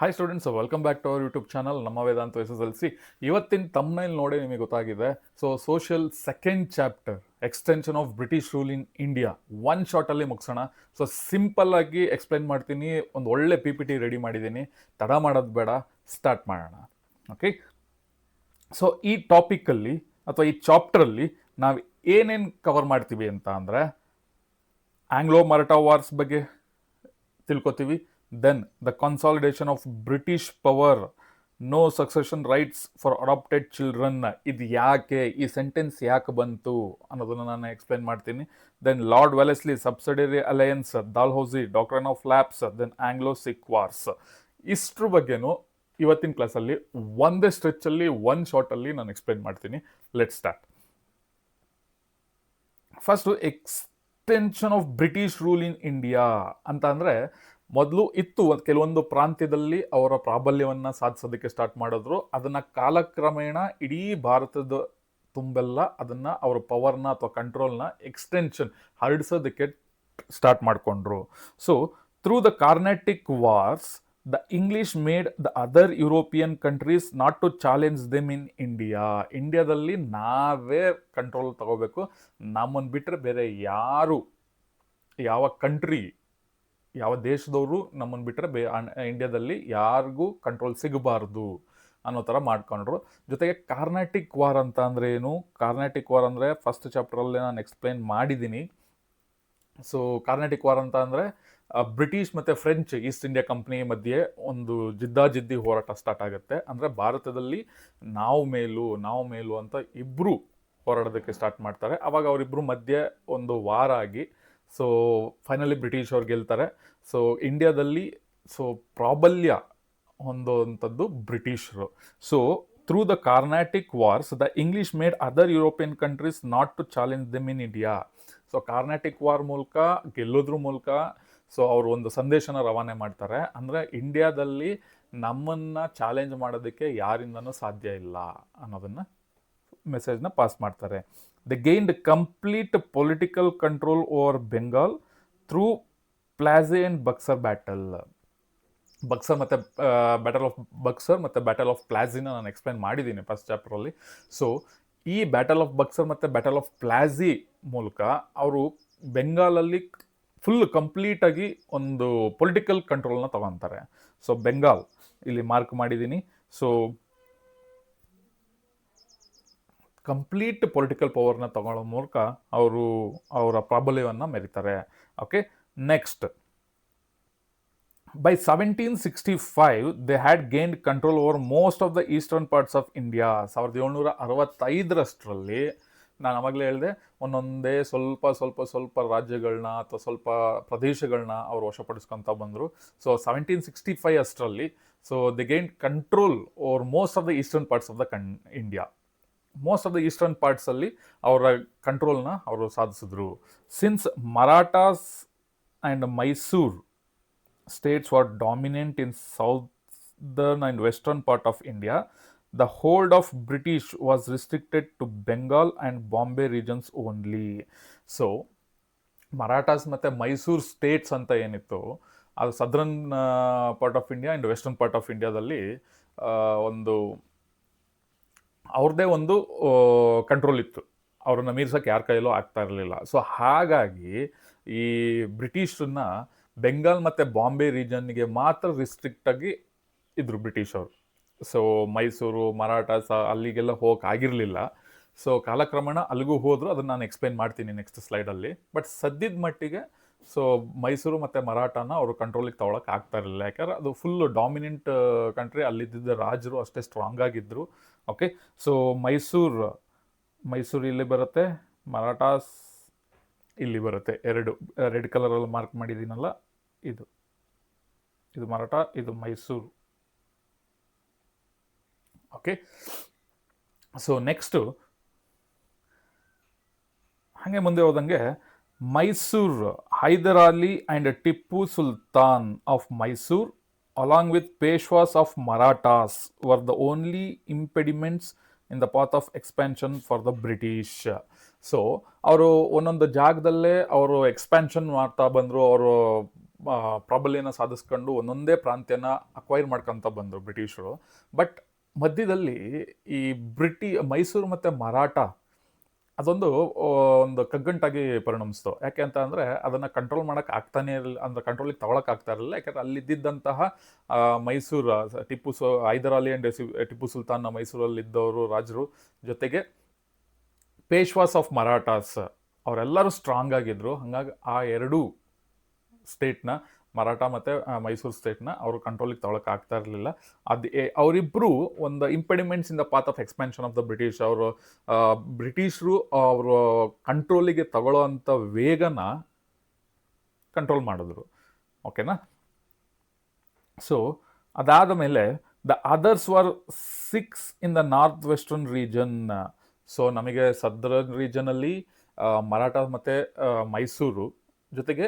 Hi students, welcome back to our YouTube channel ನಮ್ಮ Vedanta SSLC. ಇವತ್ತಿನ thumbnail ನೋಡಿ ನಿಮಗೆ ಗೊತ್ತಾಗಿದೆ. So social second chapter extension of British rule in India one ಶಾರ್ಟಲ್ಲಿ ಮುಗಿಸೋಣ. ಸೊ ಸಿಂಪಲ್ ಆಗಿ ಎಕ್ಸ್ಪ್ಲೈನ್ ಮಾಡ್ತೀನಿ. ಒಂದು ಒಳ್ಳೆ PPT ರೆಡಿ ಮಾಡಿದ್ದೀನಿ. ತಡ ಮಾಡೋದು ಬೇಡ, ಸ್ಟಾರ್ಟ್ ಮಾಡೋಣ. ಓಕೆ, ಸೊ ಈ ಟಾಪಿಕಲ್ಲಿ ಅಥವಾ ಈ ಚಾಪ್ಟರಲ್ಲಿ ನಾವು ಏನೇನು ಕವರ್ ಮಾಡ್ತೀವಿ ಅಂತ ಅಂದರೆ, ಆಂಗ್ಲೋ ಮರಾಠಾ ವಾರ್ಸ್ ಬಗ್ಗೆ ತಿಳ್ಕೊತೀವಿ. Then the consolidation of British power, no succession rights for adopted children. ಇದು ಯಾಕೆ, ಈ ಸೆಂಟೆನ್ಸ್ ಯಾಕೆ ಬಂತು ಅನ್ನೋದನ್ನು ನಾನು ಎಕ್ಸ್ಪ್ಲೈನ್ ಮಾಡ್ತೀನಿ. Then Lord Wellesley, subsidiary alliance, Dalhousie, doctrine of lapse, then Anglo Sikh wars. ಇಷ್ಟ್ರ ಬಗ್ಗೆನೂ ಇವತ್ತಿನ ಕ್ಲಾಸಲ್ಲಿ ಒಂದೇ ಸ್ಟ್ರೆಚ್ಚಲ್ಲಿ ಒನ್ ಶಾರ್ಟಲ್ಲಿ ನಾನು ಎಕ್ಸ್ಪ್ಲೈನ್ ಮಾಡ್ತೀನಿ. Let start. First extension of British rule in India ಅಂತ ಅಂದರೆ, ಮೊದಲು ಇತ್ತು ಕೆಲವೊಂದು ಪ್ರಾಂತ್ಯದಲ್ಲಿ ಅವರ ಪ್ರಾಬಲ್ಯವನ್ನು ಸಾಧಿಸೋದಕ್ಕೆ ಸ್ಟಾರ್ಟ್ ಮಾಡಿದ್ರು. ಅದನ್ನು ಕಾಲಕ್ರಮೇಣ ಇಡೀ ಭಾರತದ ತುಂಬೆಲ್ಲ ಅದನ್ನು ಅವರ ಪವರ್ನ ಅಥವಾ ಕಂಟ್ರೋಲ್ನ ಎಕ್ಸ್ಟೆನ್ಷನ್ ಹರಡಿಸೋದಕ್ಕೆ ಸ್ಟಾರ್ಟ್ ಮಾಡಿಕೊಂಡ್ರು. So through the Carnatic wars the English made the other European countries not to challenge them in India. ಇಂಡಿಯಾದಲ್ಲಿ ನಾವೇ ಕಂಟ್ರೋಲ್ ತಗೋಬೇಕು, ನಮ್ಮನ್ನು ಬಿಟ್ಟರೆ ಬೇರೆ ಯಾರು, ಯಾವ ಕಂಟ್ರಿ, ಯಾವ ದೇಶದವರು ನಮ್ಮನ್ನು ಬಿಟ್ಟರೆ ಇಂಡಿಯಾದಲ್ಲಿ ಯಾರಿಗೂ ಕಂಟ್ರೋಲ್ ಸಿಗಬಾರ್ದು ಅನ್ನೋ ಥರ ಮಾಡ್ಕೊಂಡ್ರು. ಜೊತೆಗೆ ಕಾರ್ನಾಟಿಕ್ ವಾರ್ ಅಂತ ಅಂದರೆ ಏನು? ಕಾರ್ನಾಟಿಕ್ ವಾರ್ ಅಂದರೆ ಫಸ್ಟ್ ಚಾಪ್ಟರಲ್ಲೇ ನಾನು ಎಕ್ಸ್ಪ್ಲೈನ್ ಮಾಡಿದ್ದೀನಿ. ಸೊ ಕಾರ್ನಾಟಿಕ್ ವಾರ್ ಅಂತ ಅಂದರೆ ಬ್ರಿಟಿಷ್ ಮತ್ತು ಫ್ರೆಂಚ್ ಈಸ್ಟ್ ಇಂಡಿಯಾ ಕಂಪ್ನಿ ಮಧ್ಯೆ ಒಂದು ಜಿದ್ದಾಜಿದ್ದಿ ಹೋರಾಟ ಸ್ಟಾರ್ಟ್ ಆಗುತ್ತೆ. ಅಂದರೆ ಭಾರತದಲ್ಲಿ ನಾವು ಮೇಲು ಅಂತ ಇಬ್ಬರು ಹೋರಾಡೋದಕ್ಕೆ ಸ್ಟಾರ್ಟ್ ಮಾಡ್ತಾರೆ. ಆವಾಗ ಅವರಿಬ್ಬರು ಮಧ್ಯೆ ಒಂದು ವಾರ ಆಗಿ, ಸೊ ಫೈನಲಿ ಬ್ರಿಟಿಷ್ ಅವ್ರು ಗೆಲ್ತಾರೆ. ಸೊ ಇಂಡಿಯಾದಲ್ಲಿ ಸೊ ಪ್ರಾಬಲ್ಯ ಹೊಂದುವಂಥದ್ದು ಬ್ರಿಟಿಷರು. So through the Carnatic wars the English made other European countries not to challenge them in India. So Carnatic war ಮೂಲಕ, ಗೆಲ್ಲೋದ್ರ ಮೂಲಕ ಸೊ ಅವರು ಒಂದು ಸಂದೇಶನ ರವಾನೆ ಮಾಡ್ತಾರೆ. ಅಂದರೆ ಇಂಡಿಯಾದಲ್ಲಿ ನಮ್ಮನ್ನು ಚಾಲೆಂಜ್ ಮಾಡೋದಕ್ಕೆ ಯಾರಿಂದನೂ ಸಾಧ್ಯ ಇಲ್ಲ ಅನ್ನೋದನ್ನು ಮೆಸೇಜ್ನ ಪಾಸ್ ಮಾಡ್ತಾರೆ. They gained complete political control over Bengal through Plassey and Buxar battle. Buxar ಮತ್ತು ಬ್ಯಾಟಲ್ ಆಫ್ ಬಕ್ಸರ್ ಮತ್ತು ಬ್ಯಾಟಲ್ ಆಫ್ ಪ್ಲಾಜಿನ ನಾನು ಎಕ್ಸ್ಪ್ಲೈನ್ ಮಾಡಿದ್ದೀನಿ ಫಸ್ಟ್ ಚಾಪ್ಟರಲ್ಲಿ. ಸೊ ಈ ಬ್ಯಾಟಲ್ ಆಫ್ ಬಕ್ಸರ್ ಮತ್ತು ಬ್ಯಾಟಲ್ ಆಫ್ ಪ್ಲಾಜಿ ಮೂಲಕ ಅವರು ಬೆಂಗಾಲಲ್ಲಿ ಫುಲ್ ಕಂಪ್ಲೀಟಾಗಿ ಒಂದು ಪೊಲಿಟಿಕಲ್ ಕಂಟ್ರೋಲ್ನ ತಗೊತಾರೆ. ಸೊ ಬೆಂಗಾಲ್ ಇಲ್ಲಿ ಮಾರ್ಕ್ ಮಾಡಿದ್ದೀನಿ. ಸೊ ಕಂಪ್ಲೀಟ್ ಪೊಲಿಟಿಕಲ್ ಪವರ್ನ ತಗೊಳ್ಳೋ ಮೂಲಕ ಅವರು ಅವರ ಪ್ರಾಬಲ್ಯವನ್ನು ಮೆರೀತಾರೆ. Okay, next, by 1765 they had gained control over most of the eastern parts of India. 1765ರಲ್ಲಿ ನಾನು ಅವಾಗಲೇ ಹೇಳಿದೆ, ಒಂದೊಂದೇ ಸ್ವಲ್ಪ ರಾಜ್ಯಗಳನ್ನ ಅಥವಾ ಸ್ವಲ್ಪ ಪ್ರದೇಶಗಳನ್ನ ಅವರು ವಶಪಡಿಸ್ಕೊತ ಬಂದರು. ಸೊ 1765 ಅಷ್ಟರಲ್ಲಿ so they gained control over most of the eastern parts of the India. Most of the eastern ಪಾರ್ಟ್ಸಲ್ಲಿ ಅವರ ಕಂಟ್ರೋಲ್ನ ಅವರು ಸಾಧಿಸಿದ್ರು. Since Marathas and Mysore states were dominant in southern and western part of India, the hold of British was restricted to Bengal and Bombay regions only. So Marathas ಮತ್ತು Mysore states ಅಂತ ಏನಿತ್ತು, ಅದು southern part of India and western part of ಇಂಡಿಯಾದಲ್ಲಿ ಒಂದು ಅವ್ರದ್ದೇ ಒಂದು control ಇತ್ತು. ಅವ್ರನ್ನ ಮೀರ್ಸೋಕ್ಕೆ ಯಾರ ಕೈಯಲ್ಲೂ ಆಗ್ತಾ ಇರಲಿಲ್ಲ. ಸೊ ಹಾಗಾಗಿ ಈ ಬ್ರಿಟಿಷರನ್ನ ಬೆಂಗಾಲ್ ಮತ್ತು ಬಾಂಬೆ ರೀಜನ್ಗೆ ಮಾತ್ರ ರಿಸ್ಟ್ರಿಕ್ಟಾಗಿ ಇದ್ರು ಬ್ರಿಟಿಷರು. ಸೊ ಮೈಸೂರು, ಮರಾಠಾಸ್ ಅಲ್ಲಿಗೆಲ್ಲ ಹೋಗಕ್ಕೆ ಆಗಿರಲಿಲ್ಲ. ಸೊ ಕಾಲಕ್ರಮೇಣ ಅಲ್ಲಿಗೂ ಹೋದರು, ಅದನ್ನು ನಾನು ಎಕ್ಸ್ಪ್ಲೈನ್ ಮಾಡ್ತೀನಿ ನೆಕ್ಸ್ಟ್ ಸ್ಲೈಡಲ್ಲಿ. ಬಟ್ ಸದ್ಯದ ಮಟ್ಟಿಗೆ ಸೊ ಮೈಸೂರು ಮತ್ತು ಮರಾಠನ ಅವರು ಕಂಟ್ರೋಲಿಗೆ ತೊಗೊಳಕ್ಕೆ ಆಗ್ತಾ ಇರಲಿಲ್ಲ. ಯಾಕಂದ್ರೆ ಅದು ಫುಲ್ಲು ಡಾಮಿನೆಂಟ್ ಕಂಟ್ರಿ, ಅಲ್ಲಿದ್ದ ರಾಜರು ಅಷ್ಟೇ ಸ್ಟ್ರಾಂಗ್ ಆಗಿದ್ದರು. ಓಕೆ, ಸೊ ಮೈಸೂರು ಇಲ್ಲಿ ಬರುತ್ತೆ, ಮರಾಠಾಸ್ ಇಲ್ಲಿ ಬರುತ್ತೆ. ಎರಡು ರೆಡ್ ಕಲರಲ್ಲಿ ಮಾರ್ಕ್ ಮಾಡಿದ್ದೀನಲ್ಲ, ಇದು ಮರಾಠ, ಇದು ಮೈಸೂರು. ಓಕೆ, ಸೊ ನೆಕ್ಸ್ಟು ಹಾಗೆ ಮುಂದೆ ಹೋದಂಗೆ Mysore, Hyder Ali and Tipu Sultan of Mysore along with Peshwas of Marathas were the only impediments in the path of expansion for the British. So ಅವರು ಒಂದೊಂದು ಜಾಗದಲ್ಲೇ ಅವರು ಎಕ್ಸ್ಪ್ಯಾನ್ಷನ್ ಮಾಡ್ತಾ ಬಂದರು. ಅವರು ಪ್ರಾಬಲ್ಯನ ಸಾಧಿಸ್ಕೊಂಡು ಒಂದೊಂದೇ ಪ್ರಾಂತ್ಯನ ಅಕ್ವೈರ್ ಮಾಡ್ಕೊತ ಬಂದರು ಬ್ರಿಟಿಷರು. ಬಟ್ ಮಧ್ಯದಲ್ಲಿ ಈ ಮೈಸೂರು ಮತ್ತು ಮರಾಠ ಅದೊಂದು ಒಂದು ಕಗ್ಗಂಟಾಗಿ ಪರಿಣಮಿಸ್ತು. ಯಾಕೆ ಅಂತ ಅಂದರೆ ಅದನ್ನು ಕಂಟ್ರೋಲ್ ಮಾಡೋಕ್ಕೆ ಆಗ್ತಾನೇ ಇರಲಿಲ್ಲ, ಅಂದರೆ ಕಂಟ್ರೋಲಿಗೆ ತಗೊಳಕ್ಕೆ ಆಗ್ತಾ ಇರಲಿಲ್ಲ. ಯಾಕಂದರೆ ಅಲ್ಲಿದ್ದಂತಹ ಮೈಸೂರು ಹೈದರ್ ಅಲಿ ಆ್ಯಂಡ್ ಟಿಪ್ಪು ಸುಲ್ತಾನ್ ಮೈಸೂರಲ್ಲಿದ್ದವರು ರಾಜರು, ಜೊತೆಗೆ ಪೇಶ್ವಾಸ್ ಆಫ್ ಮರಾಠಾಸ್ ಅವರೆಲ್ಲರೂ ಸ್ಟ್ರಾಂಗ್ ಆಗಿದ್ದರು. ಹಾಗಾಗಿ ಆ ಎರಡೂ ಸ್ಟೇಟ್ನ, ಮರಾಠ ಮತ್ತು ಮೈಸೂರು ಸ್ಟೇಟ್ನ ಅವರು ಕಂಟ್ರೋಲಿಗೆ ತಗೊಳಕ್ಕೆ ಆಗ್ತಾ ಇರಲಿಲ್ಲ. ಅವರಿಬ್ಬರು ಒಂದು impediments in the path of expansion of the British. ಬ್ರಿಟಿಷರು ಅವರು ಕಂಟ್ರೋಲಿಗೆ ತಗೊಳ್ಳೋ ಅಂಥ ವೇಗನ ಕಂಟ್ರೋಲ್ ಮಾಡಿದ್ರು. ಓಕೆನಾ? ಸೊ ಅದಾದ ಮೇಲೆ the others were 6 in the north western region. So ನಮಗೆ ಸದರ್ನ್ ರೀಜನಲ್ಲಿ ಮರಾಠ ಮತ್ತು ಮೈಸೂರು, ಜೊತೆಗೆ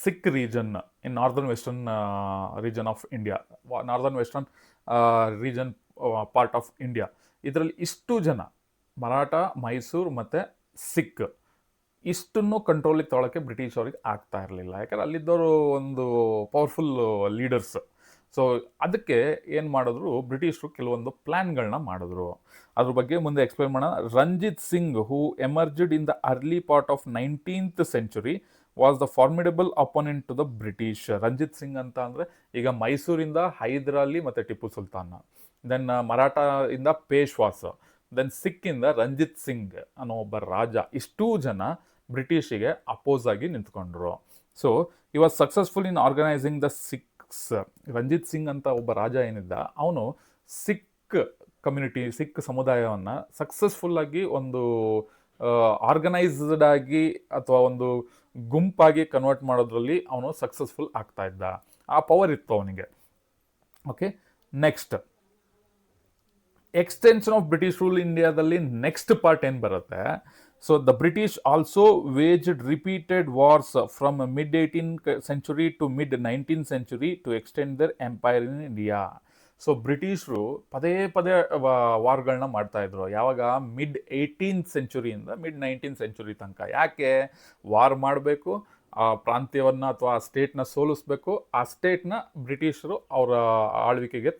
Sikh region in northern western region of India, northern western region part of India. ಇದರಲ್ಲಿ ಇಷ್ಟು ಜನ ಮರಾಠ, ಮೈಸೂರು ಮತ್ತು ಸಿಕ್ ಇಷ್ಟನ್ನು ಕಂಟ್ರೋಲಿಗೆ ತೊಗೊಳಕ್ಕೆ ಬ್ರಿಟಿಷ್ ಅವ್ರಿಗೆ ಆಗ್ತಾ ಇರಲಿಲ್ಲ. ಯಾಕಂದರೆ ಅಲ್ಲಿದ್ದವರು ಒಂದು ಪವರ್ಫುಲ್ ಲೀಡರ್ಸ್. ಸೊ ಅದಕ್ಕೆ ಏನು ಮಾಡಿದ್ರು, ಬ್ರಿಟಿಷರು ಕೆಲವೊಂದು ಪ್ಲ್ಯಾನ್ಗಳನ್ನ ಮಾಡಿದ್ರು. ಅದ್ರ ಬಗ್ಗೆ ಮುಂದೆ ಎಕ್ಸ್ಪ್ಲೇನ್ ಮಾಡೋಣ. Ranjit Singh, who emerged in the early part of 19th century, was the formidable opponent to the British. Ranjit Singh ಅಂತ ಅಂದರೆ ಈಗ ಮೈಸೂರಿಂದ ಹೈದರ್ ಅಲಿ ಮತ್ತು ಟಿಪ್ಪು ಸುಲ್ತಾನ್, ದೆನ್ ಮರಾಠದಿಂದ ಪೇಶ್ವಾಸ್, ದೆನ್ ಸಿಕ್ಕಿಂದ ರಂಜಿತ್ ಸಿಂಗ್ ಅನ್ನೋ ಒಬ್ಬ ರಾಜ. ಇಷ್ಟೂ ಜನ ಬ್ರಿಟಿಷಿಗೆ ಅಪೋಸ್ ಆಗಿ ನಿಂತ್ಕೊಂಡ್ರು. ಸೊ ಈ was successful in organising the Sikhs. Ranjit Singh ಅಂತ ಒಬ್ಬ ರಾಜ ಏನಿದ್ದ, ಅವನು ಸಿಕ್ ಕಮ್ಯುನಿಟಿ, ಸಿಕ್ ಸಮುದಾಯವನ್ನು ಸಕ್ಸಸ್ಫುಲ್ಲಾಗಿ ಒಂದು ಆರ್ಗನೈಸ್ಡ್ ಆಗಿ ಅಥವಾ ಒಂದು ಗುಂಪಾಗಿ ಕನ್ವರ್ಟ್ ಮಾಡೋದ್ರಲ್ಲಿ ಅವನು ಸಕ್ಸಸ್ಫುಲ್ ಆಗ್ತಾ ಇದ್ದ. ಆ ಪವರ್ ಇತ್ತು ಅವನಿಗೆ. Okay, next extension of British rule ಇಂಡಿಯಾದಲ್ಲಿ ನೆಕ್ಸ್ಟ್ ಪಾರ್ಟ್ ಏನು ಬರುತ್ತೆ. So the British also waged repeated wars from mid 18th century to mid 19th century to extend their empire in India. So ಬ್ರಿಟಿಷರು ಪದೇ ಪದೇ ವಾರ್ಗಳನ್ನ ಮಾಡ್ತಾಯಿದ್ರು. ಯಾವಾಗ? mid 18th century mid 19th century ತನಕ. ಯಾಕೆ ವಾರ್ ಮಾಡಬೇಕು? ಆ ಪ್ರಾಂತ್ಯವನ್ನು ಅಥವಾ ಆ ಸ್ಟೇಟ್ನ ಸೋಲಿಸ್ಬೇಕು. ಆ ಸ್ಟೇಟ್ನ ಬ್ರಿಟಿಷರು ಅವರ ಆಳ್ವಿಕೆಗೆ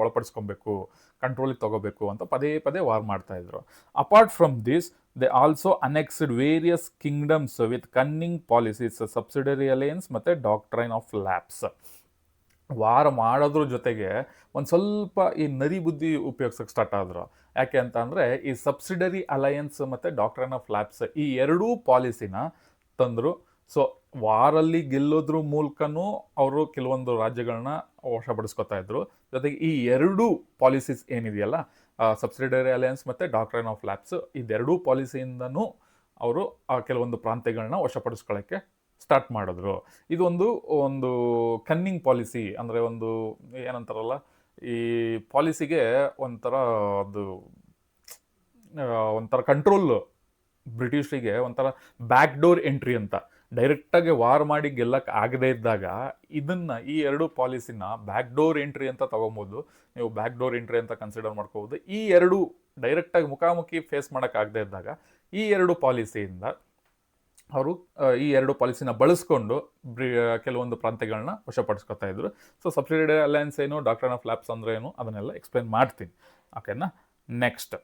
ಒಳಪಡಿಸ್ಕೊಬೇಕು, ಕಂಟ್ರೋಲಿಗೆ ತಗೋಬೇಕು ಅಂತ ಪದೇ ಪದೇ ವಾರ್ ಮಾಡ್ತಾಯಿದ್ರು. Apart from this, they also annexed various kingdoms with cunning policies, subsidiary alliance ಮತ್ತು ಡಾಕ್ಟ್ರೈನ್ ಆಫ್ ಲ್ಯಾಪ್ಸ್. ವಾರ ಮಾಡೋದ್ರ ಜೊತೆಗೆ ಒಂದು ಸ್ವಲ್ಪ ಈ ನರಿ ಬುದ್ಧಿ ಉಪಯೋಗಿಸೋಕೆ ಸ್ಟಾರ್ಟ್ ಆದರು. ಯಾಕೆ ಅಂತ ಅಂದರೆ ಈ ಸಬ್ಸಿಡರಿ ಅಲಯನ್ಸ್ ಮತ್ತು ಡಾಕ್ಟ್ರೈನ್ ಆಫ್ ಲ್ಯಾಪ್ಸ್ ಈ ಎರಡೂ ಪಾಲಿಸಿನ ತಂದರು. ಸೊ ವಾರಲ್ಲಿ ಗೆಲ್ಲೋದ್ರ ಮೂಲಕನೂ ಅವರು ಕೆಲವೊಂದು ರಾಜ್ಯಗಳನ್ನ ವಶಪಡಿಸ್ಕೊತಾ ಇದ್ರು. ಜೊತೆಗೆ ಈ ಎರಡೂ ಪಾಲಿಸೀಸ್ ಏನಿದೆಯಲ್ಲ, ಸಬ್ಸಿಡರಿ ಅಲಯನ್ಸ್ ಮತ್ತು ಡಾಕ್ಟ್ರೈನ್ ಆಫ್ ಲ್ಯಾಪ್ಸ್, ಇದೆರಡೂ ಪಾಲಿಸಿಯಿಂದನೂ ಅವರು ಕೆಲವೊಂದು ಪ್ರಾಂತ್ಯಗಳನ್ನ ವಶಪಡಿಸ್ಕೊಳ್ಳೋಕ್ಕೆ ಸ್ಟಾರ್ಟ್ ಮಾಡಿದ್ರು. ಇದು ಒಂದು ಕನ್ನಿಂಗ್ ಪಾಲಿಸಿ, ಅಂದರೆ ಒಂದು ಏನಂತಾರಲ್ಲ, ಈ ಪಾಲಿಸಿಗೆ ಒಂಥರ ಕಂಟ್ರೋಲ್, ಬ್ರಿಟಿಷರಿಗೆ ಒಂಥರ ಬ್ಯಾಕ್ ಡೋರ್ ಎಂಟ್ರಿ ಅಂತ. ಡೈರೆಕ್ಟಾಗಿ ವಾರ್ ಮಾಡಿ ಗೆಲ್ಲಕ್ಕೆ ಆಗದೇ ಇದ್ದಾಗ ಈ ಎರಡು ಪಾಲಿಸಿನ ಬ್ಯಾಕ್ ಡೋರ್ ಎಂಟ್ರಿ ಅಂತ ತೊಗೊಬೋದು, ನೀವು ಬ್ಯಾಕ್ ಡೋರ್ ಎಂಟ್ರಿ ಅಂತ ಕನ್ಸಿಡರ್ ಮಾಡ್ಕೋಬೋದು. ಈ ಎರಡು ಡೈರೆಕ್ಟಾಗಿ ಮುಖಾಮುಖಿ ಫೇಸ್ ಮಾಡೋಕ್ಕಾಗದೇ ಇದ್ದಾಗ ಈ ಎರಡು ಪಾಲಿಸಿಯಿಂದ ಅವರು ಈ ಎರಡು ಪಾಲಿಸಿನ ಬಳಸ್ಕೊಂಡು ಕೆಲವೊಂದು ಪ್ರಾಂತ್ಯಗಳನ್ನ ವಶಪಡಿಸ್ಕೊತಾ ಇದ್ರು. ಸೊ ಸಬ್ಸಿಡರಿ ಅಲಯನ್ಸ್ ಏನು, ಡಾಕ್ಟ್ರೈನ್ ಆಫ್ ಲ್ಯಾಪ್ಸ್ ಅಂದರೆ ಏನು, ಅದನ್ನೆಲ್ಲ ಎಕ್ಸ್ಪ್ಲೇನ್ ಮಾಡ್ತೀನಿ. ಓಕೆನಾ? Next,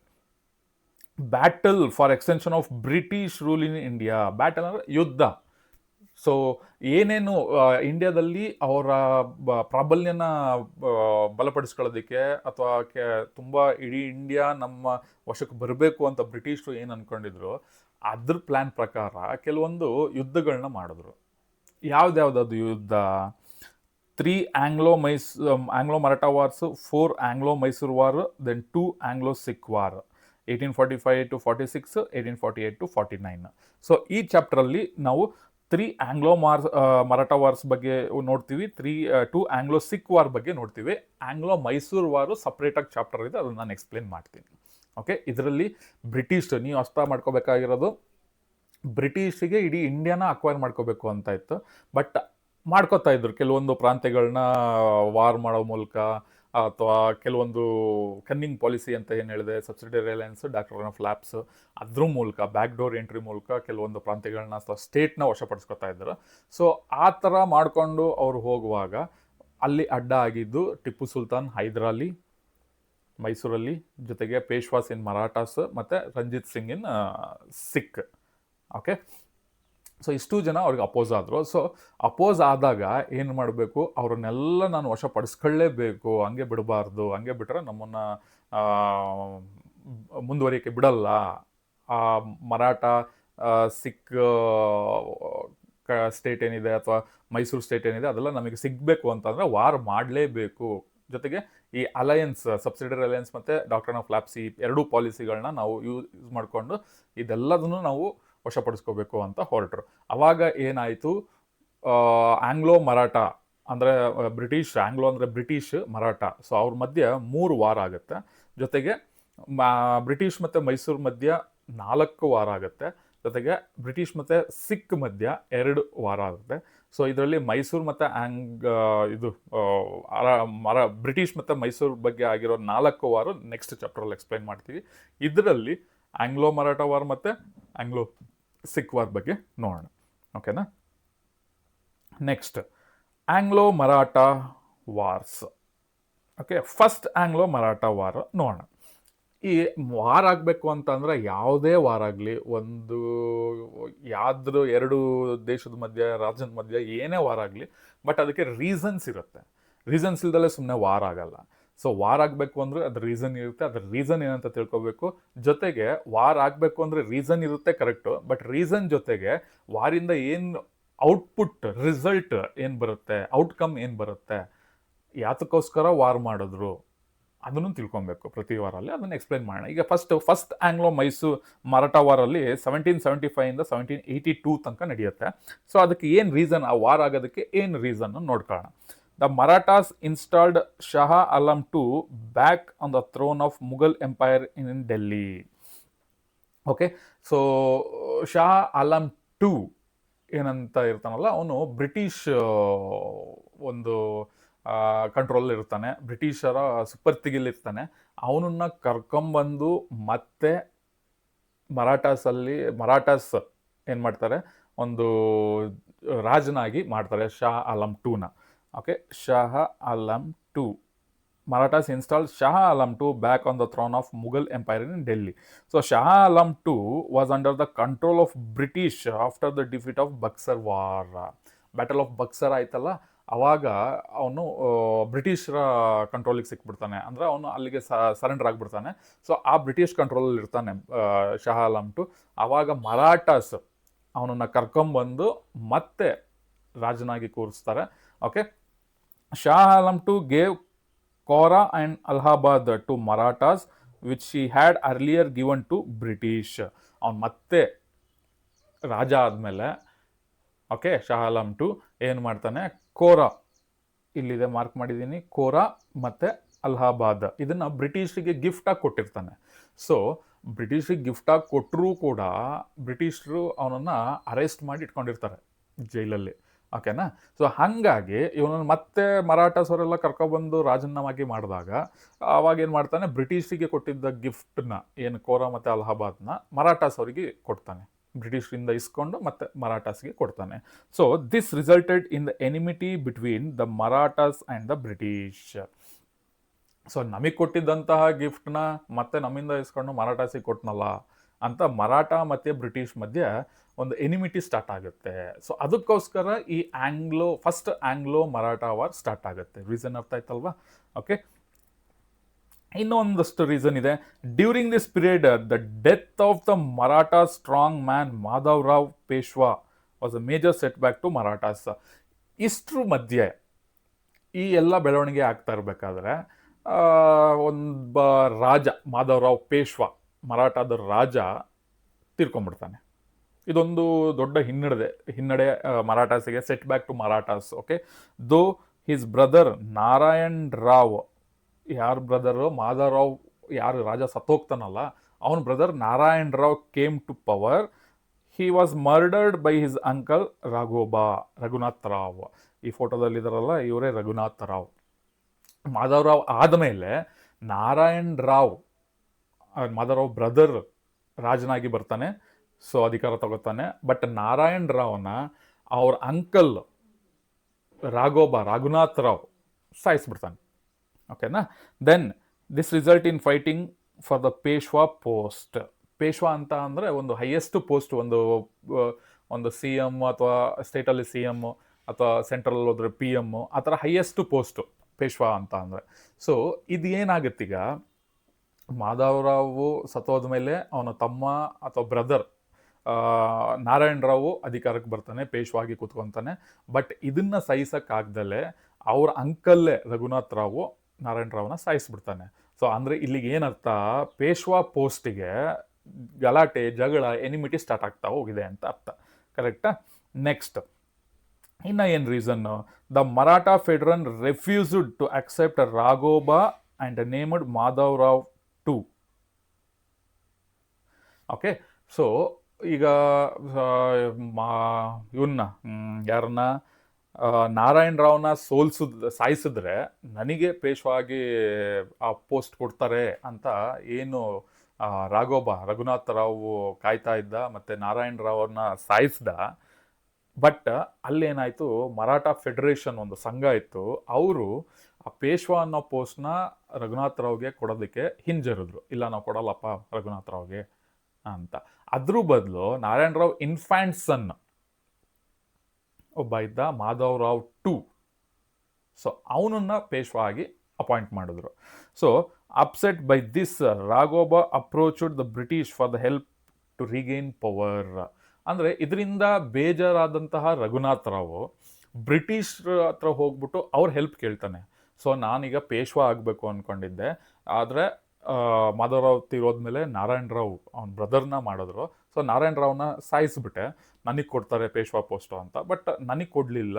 battle for extension of British rule in India. Battle ಅಂದರೆ ಯುದ್ಧ. ಸೊ ಏನೇನು ಇಂಡಿಯಾದಲ್ಲಿ ಅವರ ಪ್ರಾಬಲ್ಯನ ಬಲಪಡಿಸ್ಕೊಳ್ಳೋದಕ್ಕೆ ಅಥವಾ ತುಂಬ ಇಡೀ ಇಂಡಿಯಾ ನಮ್ಮ ವಶಕ್ಕೆ ಬರಬೇಕು ಅಂತ ಬ್ರಿಟಿಷರು ಏನು ಅಂದ್ಕೊಂಡಿದ್ರು, ಅದ್ರ ಪ್ಲ್ಯಾನ್ ಪ್ರಕಾರ ಕೆಲವೊಂದು ಯುದ್ಧಗಳನ್ನ ಮಾಡಿದ್ರು. ಯಾವ್ದ್ಯಾವ್ದು ಯುದ್ಧ? 3 Anglo Maratha wars, 4 Anglo Mysore war, then 2 Anglo Sikh war, 1845 to 46, 1848 to 49. So ಈ ಚಾಪ್ಟ್ರಲ್ಲಿ ನಾವು 3 ಆಂಗ್ಲೋ ಮರಾಠಾ ವಾರ್ಸ್ ಬಗ್ಗೆ ನೋಡ್ತೀವಿ, 2 ಆಂಗ್ಲೋ ಸಿಕ್ ವಾರ್ ಬಗ್ಗೆ ನೋಡ್ತೀವಿ. ಆಂಗ್ಲೋ ಮೈಸೂರು ವಾರು ಸಪ್ರೇಟಾಗಿ ಚಾಪ್ಟರ್ ಇದೆ, ಅದನ್ನು ನಾನು ಎಕ್ಸ್ಪ್ಲೇನ್ ಮಾಡ್ತೀನಿ. ಓಕೆ, ಇದರಲ್ಲಿ ನೀವು ಅರ್ಥ ಮಾಡ್ಕೋಬೇಕಾಗಿರೋದು, ಬ್ರಿಟಿಷಿಗೆ ಇಡೀ ಇಂಡಿಯಾನ ಅಕ್ವೈರ್ ಮಾಡ್ಕೋಬೇಕು ಅಂತ ಇತ್ತು. ಬಟ್ ಮಾಡ್ಕೋತಾ ಇದ್ರು ಕೆಲವೊಂದು ಪ್ರಾಂತ್ಯಗಳನ್ನ ವಾರ್ ಮಾಡೋ ಮೂಲಕ, ಅಥವಾ ಕೆಲವೊಂದು ಕನ್ನಿಂಗ್ ಪಾಲಿಸಿ ಅಂತ ಏನು ಹೇಳಿದೆ, subsidiary alliance, doctrine of lapse, ಅದ್ರ ಮೂಲಕ ಬ್ಯಾಕ್ ಡೋರ್ ಎಂಟ್ರಿ ಮೂಲಕ ಕೆಲವೊಂದು ಪ್ರಾಂತ್ಯಗಳನ್ನ ಅಥವಾ ಸ್ಟೇಟ್ನ ವಶಪಡಿಸ್ಕೊತಾ ಇದ್ರು. ಸೊ ಆ ಥರ ಮಾಡಿಕೊಂಡು ಅವರು ಹೋಗುವಾಗ ಅಲ್ಲಿ ಅಡ್ಡ ಆಗಿದ್ದು ಟಿಪ್ಪು ಸುಲ್ತಾನ್, ಹೈದರಾಲಿ ಮೈಸೂರಲ್ಲಿ, ಜೊತೆಗೆ ಪೇಶ್ವಾಸ್ ಇನ್ ಮರಾಠಾಸ್ ಮತ್ತು ರಂಜಿತ್ ಸಿಂಗ್ ಇನ್ ಸಿಖ್. ಓಕೆ, ಸೊ ಇಷ್ಟು ಜನ ಅವ್ರಿಗೆ ಅಪೋಸ್ ಆದರು. ಸೊ ಅಪೋಸ್ ಆದಾಗ ಏನು ಮಾಡಬೇಕು, ಅವ್ರನ್ನೆಲ್ಲ ನಾನು ವಶಪಡಿಸ್ಕೊಳ್ಳೇಬೇಕು, ಹಂಗೆ ಬಿಡಬಾರ್ದು, ಹಂಗೆ ಬಿಟ್ಟರೆ ನಮ್ಮನ್ನು ಮುಂದುವರಿಯೋಕ್ಕೆ ಬಿಡಲ್ಲ. ಮರಾಠ, ಸಿಖ್ ಸ್ಟೇಟ್ ಏನಿದೆ ಅಥವಾ ಮೈಸೂರು ಸ್ಟೇಟ್ ಏನಿದೆ ಅದೆಲ್ಲ ನಮಗೆ ಸಿಗಬೇಕು ಅಂತಂದರೆ ವಾರ್ ಮಾಡಲೇಬೇಕು. ಜೊತೆಗೆ ಈ ಅಲಯನ್ಸ್, ಸಬ್ಸಿಡರಿ ಅಲಯನ್ಸ್ ಮತ್ತು ಡಾಕ್ಟರ್ ಆಫ್ ಲ್ಯಾಬ್ಸ್, ಈ ಎರಡೂ ಪಾಲಿಸಿಗಳನ್ನ ನಾವು ಯೂಸ್ ಮಾಡಿಕೊಂಡು ಇದೆಲ್ಲದನ್ನು ನಾವು ವಶಪಡಿಸ್ಕೋಬೇಕು ಅಂತ ಹೊರಟರು. ಅವಾಗ ಏನಾಯಿತು, ಆಂಗ್ಲೋ ಮರಾಠ ಅಂದರೆ ಬ್ರಿಟಿಷ್, ಆಂಗ್ಲೋ ಅಂದರೆ ಬ್ರಿಟಿಷ್, ಮರಾಠ, ಸೊ ಅವ್ರ ಮಧ್ಯೆ 3 ವಾರ ಆಗುತ್ತೆ. ಜೊತೆಗೆ ಬ್ರಿಟಿಷ್ ಮತ್ತು ಮೈಸೂರು ಮಧ್ಯ 4 ವಾರ ಆಗುತ್ತೆ. ಜೊತೆಗೆ ಬ್ರಿಟಿಷ್ ಮತ್ತು ಸಿಖ್ ಮಧ್ಯ 2 ವಾರ ಆಗುತ್ತೆ. ಸೊ ಇದರಲ್ಲಿ ಮೈಸೂರು ಮತ್ತು ಬ್ರಿಟಿಷ್ ಮತ್ತು ಮೈಸೂರು ಬಗ್ಗೆ ಆಗಿರೋ 4 ವಾರ ನೆಕ್ಸ್ಟ್ ಚಾಪ್ಟರಲ್ಲಿ ಎಕ್ಸ್ಪ್ಲೈನ್ ಮಾಡ್ತೀವಿ. ಇದರಲ್ಲಿ ಆಂಗ್ಲೋ ಮರಾಠ ವಾರ್ ಮತ್ತು ಆಂಗ್ಲೋ ಸಿಖ್ ವಾರ್ ಬಗ್ಗೆ ನೋಡೋಣ. ಓಕೆನಾ? Next Anglo Maratha wars. Okay, first Anglo Maratha war ನೋಡೋಣ. ಈ ವಾರ್ ಆಗಬೇಕು ಅಂತಂದರೆ ಯಾವುದೇ ವಾರ್ ಆಗಲಿ, ಯಾವ್ದು 2 ದೇಶದ ಮಧ್ಯೆ, ರಾಜ್ಯದ ಮಧ್ಯೆ ಏನೇ ವಾರ್ ಆಗಲಿ, ಬಟ್ ಅದಕ್ಕೆ ರೀಸನ್ಸ್ ಇರುತ್ತೆ. ರೀಸನ್ಸ್ ಇಲ್ದಲೇ ಸುಮ್ಮನೆ ವಾರ್ ಆಗಲ್ಲ. ಸೊ ವಾರ್ ಆಗಬೇಕು ಅಂದರೆ ಅದ್ರ ರೀಸನ್ ಇರುತ್ತೆ. ಅದ್ರ ರೀಸನ್ ಏನಂತ ತಿಳ್ಕೊಬೇಕು. ಜೊತೆಗೆ ವಾರ್ ಆಗಬೇಕು ಅಂದರೆ ರೀಸನ್ ಇರುತ್ತೆ, ಕರೆಕ್ಟು, ಬಟ್ ರೀಸನ್ ಜೊತೆಗೆ ವಾರಿಂದ ಏನು ಔಟ್ಪುಟ್, ರಿಸಲ್ಟ್ ಏನು ಬರುತ್ತೆ, ಔಟ್ಕಮ್ ಏನು ಬರುತ್ತೆ, ಯಾತಕ್ಕೋಸ್ಕರ ವಾರ್ ಮಾಡಿದ್ರು ಅದನ್ನು ತಿಳ್ಕೊಬೇಕು ಪ್ರತಿ ವಾರಲ್ಲಿ. ಅದನ್ನು ಎಕ್ಸ್ಪ್ಲೈನ್ ಮಾಡೋಣ. ಈಗ ಫಸ್ಟ್ ಆಂಗ್ಲೋ ಮೈಸೂರು ಮರಾಠ ವಾರಲ್ಲಿ 1775 1782 ತನಕ ನಡೆಯುತ್ತೆ. ಸೊ ಅದಕ್ಕೆ ಏನು ರೀಸನ್, ಆ ವಾರ್ ಆಗೋದಕ್ಕೆ ಏನು ರೀಸನ್ ನೋಡ್ಕೊಳ್ಳೋಣ. The Marathas installed Shah Alam II back on the throne of Mughal empire in Delhi. Okay, so Shah Alam II ಏನಂತ ಇರ್ತಾನಲ್ಲ, ಅವನು ಬ್ರಿಟಿಷ್ ಒಂದು ಕಂಟ್ರೋಲ್ ಇರ್ತಾನೆ, ಬ್ರಿಟಿಷರ ಸುಪರ್ತಿಗಿಲಿರ್ತಾನೆ. ಅವನನ್ನು ಕರ್ಕೊಂಬಂದು ಮತ್ತೆ ಮರಾಠಾಸ್ ಏನು ಮಾಡ್ತಾರೆ, ಒಂದು ರಾಜನಾಗಿ ಮಾಡ್ತಾರೆ, ಶಹ ಆಲಂ IIನ. Okay, Shah Alam II, Marathas installed Shah Alam II back on the throne of Mughal empire in Delhi. So Shah Alam II was under the control of British after the defeat of Buxar war. Battle of Buxar ಆಯ್ತಲ್ಲ, ಅವಾಗ ಅವನು ಬ್ರಿಟಿಷರ ಕಂಟ್ರೋಲಿಗೆ ಸಿಕ್ಬಿಡ್ತಾನೆ. ಅಂದರೆ ಅವನು ಅಲ್ಲಿಗೆ ಸರೆಂಡರ್ ಆಗಿಬಿಡ್ತಾನೆ. ಸೊ ಆ ಬ್ರಿಟಿಷ್ ಕಂಟ್ರೋಲಲ್ಲಿ ಇರ್ತಾನೆ ಶಹ ಆಲಂ II. ಆವಾಗ ಮರಾಠಾಸ್ ಅವನನ್ನು ಕರ್ಕೊಂಬಂದು ಮತ್ತೆ ರಾಜನಾಗಿ ಕೂರಿಸ್ತಾರೆ. Okay, Shah Alam II gave Kora and Allahabad to Marathas which she had earlier given to British. ಅವನು ಮತ್ತೆ ರಾಜ ಆದಮೇಲೆ, ಓಕೆ, ಶಹ ಆಲಂ II ಏನು ಮಾಡ್ತಾನೆ, ಕೋರಾ, ಇಲ್ಲಿದೆ ಮಾರ್ಕ್ ಮಾಡಿದ್ದೀನಿ, ಕೋರಾ ಮತ್ತು ಅಲಹಾಬಾದ್ ಇದನ್ನು ಬ್ರಿಟಿಷರಿಗೆ ಗಿಫ್ಟಾಗಿ ಕೊಟ್ಟಿರ್ತಾನೆ. ಸೊ ಬ್ರಿಟಿಷರಿಗೆ ಗಿಫ್ಟಾಗಿ ಕೊಟ್ಟರೂ ಕೂಡ ಬ್ರಿಟಿಷರು ಅವನನ್ನು ಅರೆಸ್ಟ್ ಮಾಡಿ ಇಟ್ಕೊಂಡಿರ್ತಾರೆ ಜೈಲಲ್ಲಿ. ಓಕೆನಾ? ಸೊ ಹಾಗಾಗಿ ಇವನನ್ನು ಮತ್ತೆ ಮರಾಠಾಸ್ ಅವರೆಲ್ಲ ಕರ್ಕೊಬಂದು ರಾಜನ್ನಾಗಿ ಮಾಡಿದಾಗ ಅವಾಗ ಏನು ಮಾಡ್ತಾನೆ, ಬ್ರಿಟಿಷರಿಗೆ ಕೊಟ್ಟಿದ್ದ ಗಿಫ್ಟನ್ನ, ಏನು ಕೋರಾ ಮತ್ತು ಅಲಹಾಬಾದ್ನ, ಮರಾಠಾಸ್ ಅವರಿಗೆ ಕೊಡ್ತಾನೆ. ಬ್ರಿಟಿಷರಿಂದ ಇಸ್ಕೊಂಡು ಮತ್ತೆ ಮರಾಠಾಸ್ಗೆ ಕೊಡ್ತಾನೆ. So this resulted in the enmity between the Marathas and the British. So ನಮಗೆ ಕೊಟ್ಟಿದ್ದಂತಹ ಗಿಫ್ಟ್ನ ಮತ್ತೆ ನಮ್ಮಿಂದ ಇಸ್ಕೊಂಡು ಮರಾಠಾಸಿಗೆ ಕೊಟ್ಟನಲ್ಲ ಅಂತ ಮರಾಠ ಮತ್ತು ಬ್ರಿಟಿಷ್ ಮಧ್ಯೆ ಒಂದು ಎನಿಮಿಟಿ ಸ್ಟಾರ್ಟ್ ಆಗುತ್ತೆ. ಸೊ ಅದಕ್ಕೋಸ್ಕರ ಈ first Anglo Maratha war start ಆಗುತ್ತೆ. ರೀಸನ್ ಅರ್ಥ ಆಯ್ತಲ್ವಾ? ಓಕೆ, ಇನ್ನೊಂದಷ್ಟು ರೀಸನ್ ಇದೆ. During this period the death of the Maratha strong man Madhavrao Peshwa was a major setback to Marathas. ಇಷ್ಟ್ರ ಮಧ್ಯೆ ಈ ಎಲ್ಲ ಬೆಳವಣಿಗೆ ಆಗ್ತಾ ಇರಬೇಕಾದ್ರೆ ಒಬ್ಬ ರಾಜ, ಮಾಧವರಾವ್ ಪೇಶ್ವಾ, ಮರಾಠದ ರಾಜ ತೀರ್ಕೊಂಡ್ಬಿಡ್ತಾನೆ. ಇದೊಂದು ದೊಡ್ಡ ಹಿನ್ನಡೆ ಮರಾಠಾಸಿಗೆ, setback to Marathas. Okay, though his brother Narayan Rao, ಯಾರ ಬ್ರದರು, ಮಾಧವರಾವ್ ಯಾರು ರಾಜ ಸತ್ತೋಗ್ತಾನಲ್ಲ ಅವನ brother Narayan Rao came to power. He was murdered by his uncle Raghunath Rao. ಈ ಫೋಟೋದಲ್ಲಿದ್ದಾರಲ್ಲ ಇವರೇ ರಘುನಾಥ್ ರಾವ್. ಮಾಧವರಾವ್ ಆದಮೇಲೆ ನಾರಾಯಣ್ ರಾವ್, ಮಾಧವರಾವ್ ಬ್ರದರ್ ರಾಜನಾಗಿ ಬರ್ತಾನೆ, ಸೊ ಅಧಿಕಾರ ತಗೋತಾನೆ. ಬಟ್ ನಾರಾಯಣ್ ರಾವ್ನ ಅವ್ರ ಅಂಕಲ್ ರಘುನಾಥ್ ರಾವ್ ಸಾಯಿಸ್ಬಿಡ್ತಾನೆ. ಓಕೆನಾ. Then this result in fighting for the Peshwa post. Peshwa ಅಂತ ಅಂದರೆ ಒಂದು ಹೈಯೆಸ್ಟ್ ಪೋಸ್ಟ್, ಒಂದು ಸಿ ಎಮ್ ಅಥವಾ ಸ್ಟೇಟಲ್ಲಿ ಸಿ ಎಮ್ ಅಥವಾ ಸೆಂಟ್ರಲ್ ಹೋದ್ರೆ ಪಿ ಎಮ್, ಆ ಥರ ಹೈಯೆಸ್ಟ್ ಪೋಸ್ಟು ಪೇಶ್ವಾ ಅಂತ ಅಂದರೆ. ಸೊ ಇದು ಏನಾಗುತ್ತೀಗ, ಮಾಧವರಾವು ಸತ್ತೋದ ಮೇಲೆ ಅವನ ತಮ್ಮ ಅಥವಾ ಬ್ರದರ್ ನಾರಾಯಣ್ ರಾವು ಅಧಿಕಾರಕ್ಕೆ ಬರ್ತಾನೆ, ಪೇಶ್ವಾಗಿ ಕೂತ್ಕೊತಾನೆ. ಬಟ್ ಇದನ್ನ ಸಹಿಸಕ್ಕಾಗ್ದಲೆ ಅವ್ರ ಅಂಕಲ್ಲೇ ರಘುನಾಥ್ ರಾವು ನಾರಾಯಣ್ ರಾವ್ನ ಸಾಯಿಸ್ಬಿಡ್ತಾನೆ. ಸೊ ಅಂದರೆ ಇಲ್ಲಿಗೆ ಏನರ್ಥ, ಪೇಶ್ವಾ ಪೋಸ್ಟಿಗೆ ಗಲಾಟೆ, ಜಗಳ, ಎನಿಮಿಟಿ ಸ್ಟಾರ್ಟ್ ಆಗ್ತಾ ಹೋಗಿದೆ ಅಂತ ಅರ್ಥ. ಕರೆಕ್ಟಾ? ನೆಕ್ಸ್ಟ್ ಇನ್ನು ಏನು reason, the Maratha federation refused to accept Raghoba and named Madhavrao two. Okay. So ಈಗ ಇವನ್ನ ಯಾರನ್ನ, ನಾರಾಯಣ್ ರಾವ್ನ ಸಾಯಿಸಿದ್ರೆ ನನಗೆ ಪೇಶ್ವಾಗಿ ಆ ಪೋಸ್ಟ್ ಕೊಡ್ತಾರೆ ಅಂತ ಏನು ರಘುನಾಥ್ ರಾವ್ ಕಾಯ್ತಾ ಇದ್ದ, ಮತ್ತು ನಾರಾಯಣ್ ರಾವ್ನ ಸಾಯಿಸ್ದ. ಬಟ್ ಅಲ್ಲೇನಾಯಿತು, ಮರಾಠ ಫೆಡರೇಷನ್ ಒಂದು ಸಂಘ ಇತ್ತು, ಅವರು ಆ ಪೇಶ್ವಾ ಅನ್ನೋ ಪೋಸ್ಟ್ನ ರಘುನಾಥ್ ರಾವ್ಗೆ ಕೊಡೋದಕ್ಕೆ ಹಿಂಜರಿದ್ರು. ಇಲ್ಲ, ನಾವು ಕೊಡಲ್ಲಪ್ಪ ರಘುನಾಥ್ ರಾವ್ಗೆ ಅಂತ. ಅದ್ರ ಬದಲು ನಾರಾಯಣ್ ರಾವ್ ಇನ್ಫ್ಯಾಂಟ್ ಸನ್ ಒಬ್ಬ ಇದ್ದ, ಮಾಧವರಾವ್ ಟು. ಸೊ ಅವನನ್ನು ಪೇಶ್ವಾ ಆಗಿ ಅಪಾಯಿಂಟ್ ಮಾಡಿದ್ರು. So upset by this, Raghoba approached the British for the help to regain power. ಅಂದರೆ ಇದರಿಂದ ಬೇಜಾರಾದಂತಹ ರಘುನಾಥ್ ರಾವ್ ಬ್ರಿಟಿಷ್ ಹತ್ರ ಹೋಗ್ಬಿಟ್ಟು ಅವ್ರ ಹೆಲ್ಪ್ ಕೇಳ್ತಾನೆ. ಸೊ ನಾನೀಗ ಪೇಶ್ವಾ ಆಗಬೇಕು ಅಂದ್ಕೊಂಡಿದ್ದೆ, ಆದರೆ ಮಾಧವರಾವ್ ತೀರೋದ್ಮೇಲೆ ನಾರಾಯಣ್ ರಾವ್ ಅವನ ಬ್ರದರ್ನ ಮಾಡಿದ್ರು. ಸೊ ನಾರಾಯಣ್ ರಾವ್ನ ಸಾಯಿಸ್ಬಿಟ್ಟೆ, ನನಗೆ ಕೊಡ್ತಾರೆ ಪೇಶ್ವಾ ಪೋಸ್ಟು ಅಂತ. ಬಟ್ ನನಗೆ ಕೊಡಲಿಲ್ಲ,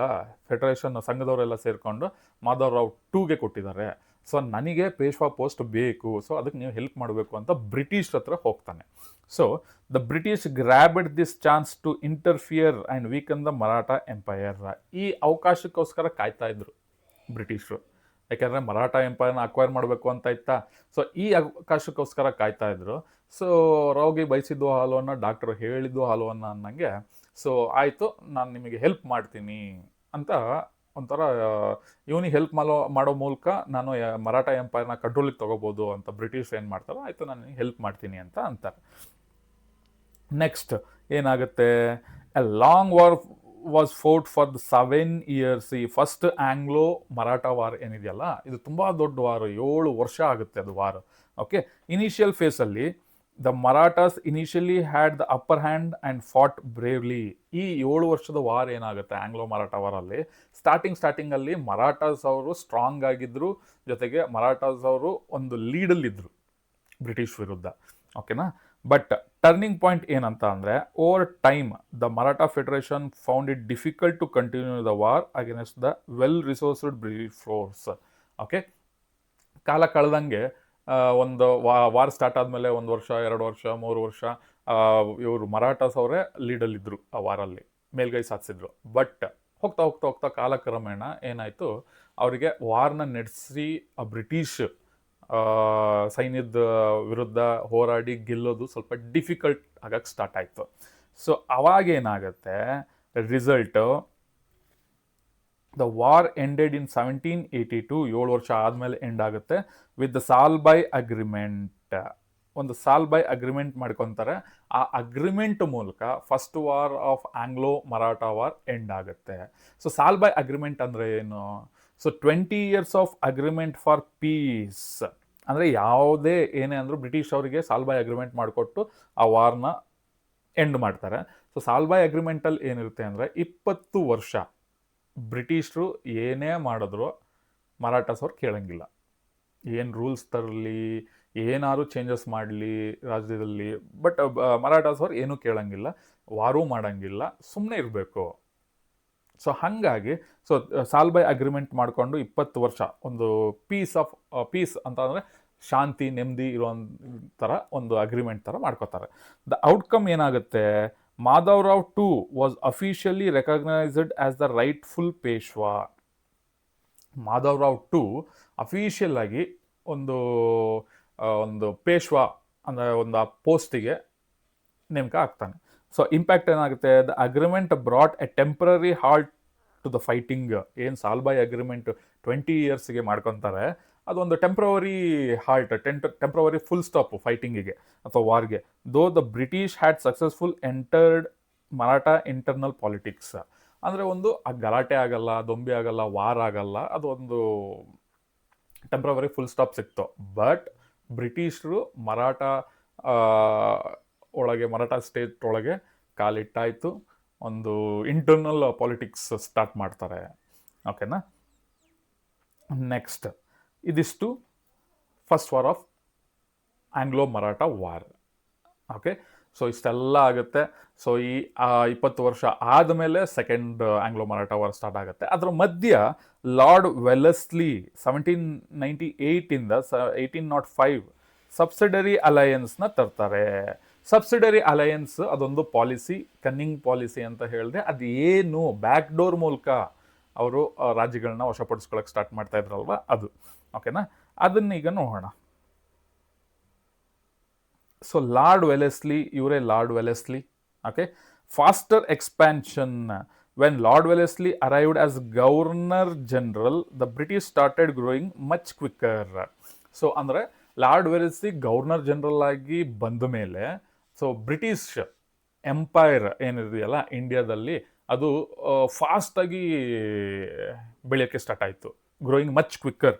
ಫೆಡರೇಷನ್ ಸಂಘದವರೆಲ್ಲ ಸೇರಿಕೊಂಡು ಮಾಧವರಾವ್ ಟೂಗೆ ಕೊಟ್ಟಿದ್ದಾರೆ. ಸೊ ನನಗೆ ಪೇಶ್ವಾ ಪೋಸ್ಟ್ ಬೇಕು, ಸೊ ಅದಕ್ಕೆ ನೀವು ಹೆಲ್ಪ್ ಮಾಡಬೇಕು ಅಂತ ಬ್ರಿಟಿಷ್ ಹತ್ರ ಹೋಗ್ತಾನೆ. So the British grabbed this chance to interfere and weaken the Maratha empire. ಈ ಅವಕಾಶಕ್ಕೋಸ್ಕರ ಕಾಯ್ತಾ ಇದ್ರು ಬ್ರಿಟಿಷರು, ಯಾಕೆಂದರೆ ಮರಾಠ ಎಂಪೈರ್ನ ಅಕ್ವೈರ್ ಮಾಡಬೇಕು ಅಂತ ಇತ್ತಾ. ಸೊ ಈ ಅವಕಾಶಕ್ಕೋಸ್ಕರ ಕಾಯ್ತಾ ಇದ್ರು. ಸೊ ರಾವ್ಗೆ ಬಯಸಿದ್ದು ಹಾಲುವನ್ನು ಡಾಕ್ಟರ್ ಹೇಳಿದ್ದು ಹಾಲುವನ್ನು ಅನ್ನಂಗೆ, ಸೊ ಆಯಿತು ನಾನು ನಿಮಗೆ ಹೆಲ್ಪ್ ಮಾಡ್ತೀನಿ ಅಂತ ಒಂಥರ ಇವನಿಗೆ ಹೆಲ್ಪ್ ಮಾಡೋ ಮೂಲಕ ನಾನು ಮರಾಠ ಎಂಪೈರ್ನ ಕಂಟ್ರೋಲಿಗೆ ತೊಗೋಬೋದು ಅಂತ ಬ್ರಿಟಿಷ್ ಏನು ಮಾಡ್ತಾರೋ, ಆಯಿತು ನಾನು ನಿಮಗೆ ಹೆಲ್ಪ್ ಮಾಡ್ತೀನಿ ಅಂತ ಅಂತಾರೆ. ನೆಕ್ಸ್ಟ್ ಏನಾಗುತ್ತೆ, a long war was fought for the 7 years. ಈ ಫಸ್ಟ್ ಆಂಗ್ಲೋ ಮರಾಠ ವಾರ್ ಏನಿದೆಯಲ್ಲ, ಇದು ತುಂಬ ದೊಡ್ಡ ವಾರ್, 7 ವರ್ಷ ಆಗುತ್ತೆ ಅದು ವಾರ್. ಓಕೆ. ಇನಿಷಿಯಲ್ ಫೇಸಲ್ಲಿ the Marathas initially had the upper hand and fought bravely. ಈ 7 ವರ್ಷದ ವಾರ್ ಏನಾಗುತ್ತೆ ಆಂಗ್ಲೋ ಮರಾಠ ವಾರಲ್ಲಿ, ಸ್ಟಾರ್ಟಿಂಗಲ್ಲಿ ಮರಾಠಾಸ್ ಅವರು ಸ್ಟ್ರಾಂಗ್ ಆಗಿದ್ದರು, ಜೊತೆಗೆ ಮರಾಠಾಸ್ ಅವರು ಒಂದು ಲೀಡಲ್ಲಿದ್ದರು ಬ್ರಿಟಿಷ್ ವಿರುದ್ಧ. ಓಕೆನಾ. ಬಟ್ ಟರ್ನಿಂಗ್ ಪಾಯಿಂಟ್ ಏನಂತ ಅಂದರೆ, over time the Maratha federation found it difficult to continue the war against the well resourced British force. Okay. ಕಾಲ ಕಳೆದಂಗೆ ಒಂದು ವಾರ್ ಸ್ಟಾರ್ಟ್ ಆದಮೇಲೆ 1 ವರ್ಷ, 2 ವರ್ಷ, 3 ವರ್ಷ ಇವರು ಮರಾಠಾಸ್ ಅವರೇ ಲೀಡಲ್ಲಿದ್ದರು ಆ ವಾರಲ್ಲಿ, ಮೇಲ್ಗೈ ಸಾಧಿಸಿದ್ರು. ಬಟ್ ಹೋಗ್ತಾ ಕಾಲಕ್ರಮೇಣ ಏನಾಯಿತು, ಅವರಿಗೆ ವಾರ್ನ ನಡೆಸಿ ಆ ಬ್ರಿಟಿಷ್ ಸೈನ್ಯದ ವಿರುದ್ಧ ಹೋರಾಡಿ ಗೆಲ್ಲೋದು ಸ್ವಲ್ಪ ಡಿಫಿಕಲ್ಟ್ ಆಗಕ್ಕೆ ಸ್ಟಾರ್ಟ್ ಆಯಿತು. ಸೊ ಅವಾಗೇನಾಗುತ್ತೆ result, the war ended in 1782. 7 ವರ್ಷ ಆದಮೇಲೆ ಎಂಡ್ ಆಗುತ್ತೆ ವಿತ್ ದ ಸಾಲ್ಬೈ ಅಗ್ರಿಮೆಂಟ್. ಒಂದು ಸಾಲ್ಬೈ ಅಗ್ರಿಮೆಂಟ್ ಮಾಡ್ಕೊತಾರೆ. ಆ ಅಗ್ರಿಮೆಂಟ್ ಮೂಲಕ first war of Anglo Maratha war end ಆಗುತ್ತೆ. ಸೊ ಸಾಲ್ಬೈ ಅಗ್ರಿಮೆಂಟ್ ಅಂದರೆ ಏನು? So 20 years of agreement for piece. ಅಂದರೆ ಯಾವುದೇ ಏನೇ ಅಂದರೂ ಬ್ರಿಟಿಷ್ ಅವರಿಗೆ ಸಾಲ್ಬೈ ಅಗ್ರಿಮೆಂಟ್ ಮಾಡಿಕೊಟ್ಟು ಆ ವಾರ್ನ ಎಂಡ್ ಮಾಡ್ತಾರೆ. ಸೊ ಸಾಲ್ಬೈ ಅಗ್ರಿಮೆಂಟಲ್ಲಿ ಏನಿರುತ್ತೆ ಅಂದರೆ 20 ವರ್ಷ ಬ್ರಿಟಿಷರು ಏನೇ ಮಾಡಿದ್ರು ಮರಾಠಾಸ್ ಅವ್ರು ಕೇಳಂಗಿಲ್ಲ. ಏನು ರೂಲ್ಸ್ ತರಲಿ, ಏನಾದ್ರು ಚೇಂಜಸ್ ಮಾಡಲಿ ರಾಜ್ಯದಲ್ಲಿ, ಬಟ್ ಮರಾಠಾಸ್ ಅವ್ರು ಏನೂ ಕೇಳಂಗಿಲ್ಲ, ವಾರೂ ಮಾಡೋಂಗಿಲ್ಲ, ಸುಮ್ಮನೆ ಇರಬೇಕು. ಸೊ ಹಾಗಾಗಿ ಸಾಲ್ಬೈ ಅಗ್ರಿಮೆಂಟ್ ಮಾಡಿಕೊಂಡು 20 ವರ್ಷ ಒಂದು ಪೀಸ್ ಅಂತ ಅಂದರೆ ಶಾಂತಿ, ನೆಮ್ಮದಿ ಇರೋ ಥರ ಒಂದು ಅಗ್ರಿಮೆಂಟ್ ಥರ ಮಾಡ್ಕೋತಾರೆ. ದ ಔಟ್ಕಮ್ ಏನಾಗುತ್ತೆ, Madhavrao two was officially recognised as the rightful Peshwa. Madhavrao two official ಆಗಿ ಒಂದು ಒಂದು ಪೇಶ್ವಾ ಅಂದರೆ ಒಂದು ಆ ಪೋಸ್ಟಿಗೆ ನೇಮಕ ಆಗ್ತಾನೆ. ಸೊ ಇಂಪ್ಯಾಕ್ಟ್ ಏನಾಗುತ್ತೆ, the agreement brought a temporary halt to the fighting. ಏನು ಸಾಲ್ಬಾಯ್ ಅಗ್ರಿಮೆಂಟ್ 20 ಇಯರ್ಸ್ಗೆ ಮಾಡ್ಕೊತಾರೆ, ಅದೊಂದು temporary halt, temporary full stop ಫೈಟಿಂಗಿಗೆ ಅಥವಾ ವಾರ್ಗೆ. Though the British had successful entered Maratha internal politics. ಅಂದರೆ ಒಂದು ಆ ಗಲಾಟೆ ಆಗಲ್ಲ, ದೊಂಬಿ ಆಗಲ್ಲ, ವಾರ್ ಆಗಲ್ಲ, ಅದು ಒಂದು ಟೆಂಪ್ರವರಿ ಫುಲ್ ಸ್ಟಾಪ್ ಸಿಕ್ತು. ಬಟ್ ಬ್ರಿಟಿಷರು ಮರಾಠ ಒಳಗೆ, ಮರಾಠ ಸ್ಟೇಟ್ ಒಳಗೆ ಕಾಲಿಟ್ಟಾಯಿತು, ಒಂದು ಇಂಟರ್ನಲ್ ಪಾಲಿಟಿಕ್ಸ್ ಸ್ಟಾರ್ಟ್ ಮಾಡ್ತಾರೆ. ಓಕೆನಾ. ನೆಕ್ಸ್ಟ್, ಇದಿಷ್ಟು first war of Anglo Maratha war. Okay, so ಇಷ್ಟೆಲ್ಲ ಆಗುತ್ತೆ. ಸೊ ಈ 20 ವರ್ಷ ಆದಮೇಲೆ second Anglo Maratha war start ಆಗುತ್ತೆ. ಅದರ ಮಧ್ಯ ಲಾರ್ಡ್ ವೆಲೆಸ್ಲಿ 1798 1805 ಸಬ್ಸಿಡರಿ ಅಲಯನ್ಸ್ನ ತರ್ತಾರೆ. ಸಬ್ಸಿಡರಿ ಅಲಯನ್ಸ್ ಅದೊಂದು ಪಾಲಿಸಿ, ಕನ್ನಿಂಗ್ ಪಾಲಿಸಿ ಅಂತ ಹೇಳಿದೆ. ಅದು ಏನು, ಬ್ಯಾಕ್ ಡೋರ್ ಮೂಲಕ ಅವರು ರಾಜ್ಯಗಳನ್ನ ವಶಪಡಿಸ್ಕೊಳಕ್ಕೆ ಸ್ಟಾರ್ಟ್ ಮಾಡ್ತಾ ಇದ್ರಲ್ವ, ಅದು. ಓಕೆನಾ, ಅದನ್ನೀಗ ನೋಡೋಣ. ಸೊ ಲಾರ್ಡ್ ವೆಲೆಸ್ಲಿ, ಇವರೇ lord Wellesley. Okay, faster expansion. When lord Wellesley arrived as governor general, the British started growing much quicker. So ಅಂದರೆ ಲಾರ್ಡ್ ವೆಲೆಸ್ಲಿ ಗವರ್ನರ್ ಜನರಲ್ ಆಗಿ ಬಂದ ಮೇಲೆ, ಸೊ ಬ್ರಿಟಿಷ್ ಎಂಪೈರ್ ಏನಿದೆಯಲ್ಲ ಇಂಡಿಯಾದಲ್ಲಿ, ಅದು ಫಾಸ್ಟಾಗಿ ಬೆಳೆಯೋಕ್ಕೆ ಸ್ಟಾರ್ಟ್ ಆಯಿತು. Growing much quicker.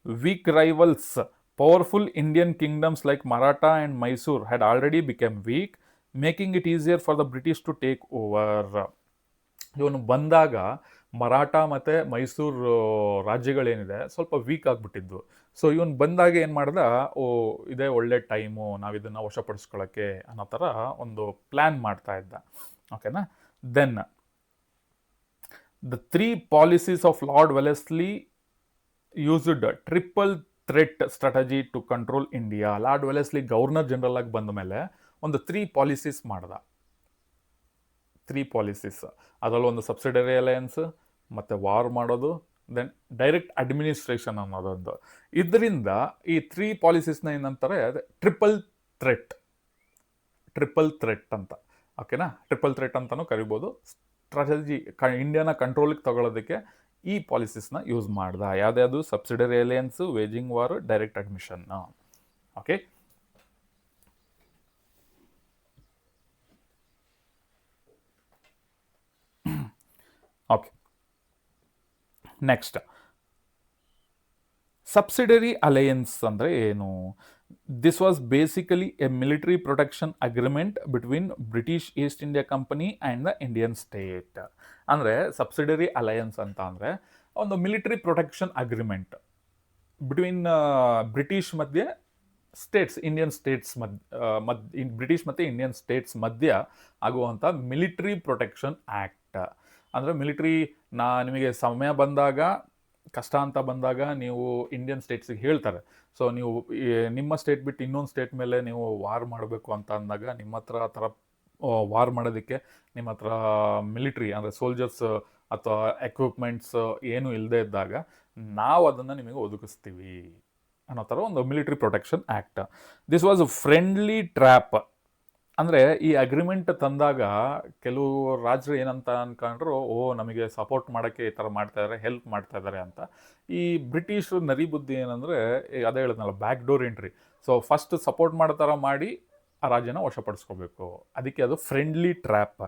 Weak rivals, powerful Indian kingdoms like Maratha and Mysore had already become weak, making it easier for the British to take over. ಇವನು ಬಂದಾಗ ಮರಾಠ ಮತ್ತು ಮೈಸೂರು ರಾಜ್ಯಗಳೇನಿದೆ ಸ್ವಲ್ಪ ವೀಕ್ ಆಗಿಬಿಟ್ಟಿದ್ದು. ಸೊ ಇವನು ಬಂದಾಗ ಏನು ಮಾಡ್ದ, ಇದೇ ಒಳ್ಳೆ ಟೈಮು, ನಾವು ಇದನ್ನು ವಶಪಡಿಸ್ಕೊಳ್ಳೋಕ್ಕೆ ಅನ್ನೋ ಥರ ಒಂದು ಪ್ಲ್ಯಾನ್ ಮಾಡ್ತಾ ಇದ್ದ. ಓಕೆನಾ. Then the 3 policies of Lord Wellesley used triple threat strategy to control India. Lord Wellesley governor general ಆಗಿ ಬಂದ ಮೇಲೆ ಒಂದು 3 ಪಾಲಿಸೀಸ್ ಮಾಡ್ದ. 3 ಪಾಲಿಸೀಸ್, ಅದರಲ್ಲಿ ಒಂದು ಸಬ್ಸಿಡರಿ ಅಲಯನ್ಸ್, ಮತ್ತು ವಾರ್ ಮಾಡೋದು, ದೆನ್ ಡೈರೆಕ್ಟ್ ಅಡ್ಮಿನಿಸ್ಟ್ರೇಷನ್ ಅನ್ನೋದೊಂದು. ಇದರಿಂದ ಈ 3 ಪಾಲಿಸೀಸ್ನ ಏನಂತಾರೆ, ಟ್ರಿಪಲ್ ಥ್ರೆಟ್ ಅಂತ. ಓಕೆನಾ, ಟ್ರಿಪಲ್ ಥ್ರೆಟ್ ಅಂತಲೂ ಕರಿಬೋದು. ಸ್ಟ್ರಾಟಜಿ ಇಂಡಿಯಾನ ಕಂಟ್ರೋಲಿಗೆ ತಗೊಳ್ಳೋದಕ್ಕೆ ಈ ಪಾಲಿಸೀಸ್ನ ಯೂಸ್ ಮಾಡ್ದ. ಯಾವುದ್ಯಾವುದು, subsidiary alliance, waging war, direct admission. Okay, okay. Next, subsidiary alliance ಅಂದರೆ ಏನು? This was basically a military protection agreement between British East India Company and the Indian state. ಅಂದರೆ ಸಬ್ಸಿಡರಿ ಅಲಯನ್ಸ್ ಅಂತ ಅಂದರೆ ಒಂದು military protection agreement between British ಮಧ್ಯೆ states, Indian states British ಮತ್ತು Indian states ಮಧ್ಯ ಆಗುವಂಥ ಮಿಲಿಟರಿ ಪ್ರೊಟೆಕ್ಷನ್ ಆ್ಯಕ್ಟ್. ಅಂದರೆ military, ನಿಮಗೆ ಸಮಯ ಬಂದಾಗ, ಕಷ್ಟ ಅಂತ ಬಂದಾಗ ನೀವು ಇಂಡಿಯನ್ ಸ್ಟೇಟ್ಸಿಗೆ ಹೇಳ್ತಾರೆ, ಸೊ ನೀವು ನಿಮ್ಮ ಸ್ಟೇಟ್ ಬಿಟ್ಟು ಇನ್ನೊಂದು ಸ್ಟೇಟ್ ಮೇಲೆ ನೀವು ವಾರ್ ಮಾಡಬೇಕು ಅಂತ ಅಂದಾಗ, ನಿಮ್ಮ ಹತ್ರ ಆ ಥರ ವಾರ್ ಮಾಡೋದಕ್ಕೆ ನಿಮ್ಮ ಹತ್ರ ಮಿಲಿಟ್ರಿ ಅಂದರೆ ಸೋಲ್ಜರ್ಸ್ ಅಥವಾ ಎಕ್ವಿಪ್ಮೆಂಟ್ಸ್ ಏನೂ ಇಲ್ಲದೆ ಇದ್ದಾಗ ನಾವು ಅದನ್ನು ನಿಮಗೆ ಒದಗಿಸ್ತೀವಿ ಅನ್ನೋ ಥರ ಒಂದು military protection act. This was friendly trap. ಅಂದರೆ ಈ ಅಗ್ರಿಮೆಂಟ್ ತಂದಾಗ ಕೆಲವು ರಾಜರು ಏನಂತ ಅನ್ಕೊಂಡ್ರು, ನಮಗೆ ಸಪೋರ್ಟ್ ಮಾಡೋಕ್ಕೆ ಈ ಥರ ಮಾಡ್ತಾಯಿದ್ದಾರೆ, ಹೆಲ್ಪ್ ಮಾಡ್ತಾ ಇದ್ದಾರೆ ಅಂತ. ಈ ಬ್ರಿಟಿಷರು ನರಿ ಬುದ್ಧಿ ಏನಂದರೆ, ಅದೇ ಹೇಳಿದ್ನಲ್ಲ, back door entry. So first support ಮಾಡೋ ಥರ ಮಾಡಿ ಆ ರಾಜ್ಯನ ವಶಪಡಿಸ್ಕೋಬೇಕು. ಅದಕ್ಕೆ ಅದು friendly trap.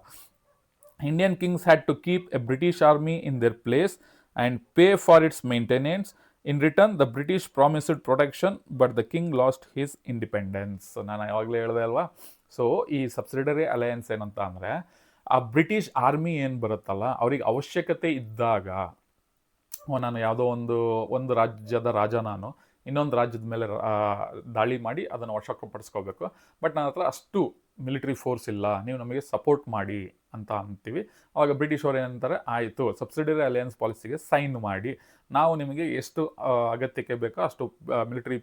Indian kings had to keep a British army in their place and pay for its maintenance. In return the British promised protection, but the king lost his independence. ನಾನು ಯಾವಾಗಲೇ ಹೇಳಿದೆ ಅಲ್ವಾ. ಸೊ ಈ subsidiary alliance ಏನಂತ ಅಂದರೆ, ಆ British army ಏನು ಬರುತ್ತಲ್ಲ, ಅವ್ರಿಗೆ ಅವಶ್ಯಕತೆ ಇದ್ದಾಗ, ನಾನು ಯಾವುದೋ ಒಂದು ರಾಜ್ಯದ ರಾಜ, ನಾನು ಇನ್ನೊಂದು ರಾಜ್ಯದ ಮೇಲೆ ದಾಳಿ ಮಾಡಿ ಅದನ್ನು ವಶಪಡಿಸ್ಕೋಬೇಕು, ಬಟ್ ನನ್ನ ಹತ್ರ ಅಷ್ಟು ಮಿಲಿಟರಿ ಫೋರ್ಸ್ ಇಲ್ಲ, ನೀವು ನಮಗೆ ಸಪೋರ್ಟ್ ಮಾಡಿ ಅಂತ ಅಂತೀವಿ. ಆವಾಗ ಬ್ರಿಟಿಷ್ ಅವ್ರು ಏನಂತಾರೆ, ಆಯಿತು, ಸಬ್ಸಿಡರಿ ಅಲಯನ್ಸ್ ಪಾಲಿಸಿಗೆ ಸೈನ್ ಮಾಡಿ, ನಾವು ನಿಮಗೆ ಎಷ್ಟು ಅಗತ್ಯಕ್ಕೆ ಬೇಕೋ ಅಷ್ಟು ಮಿಲಿಟರಿ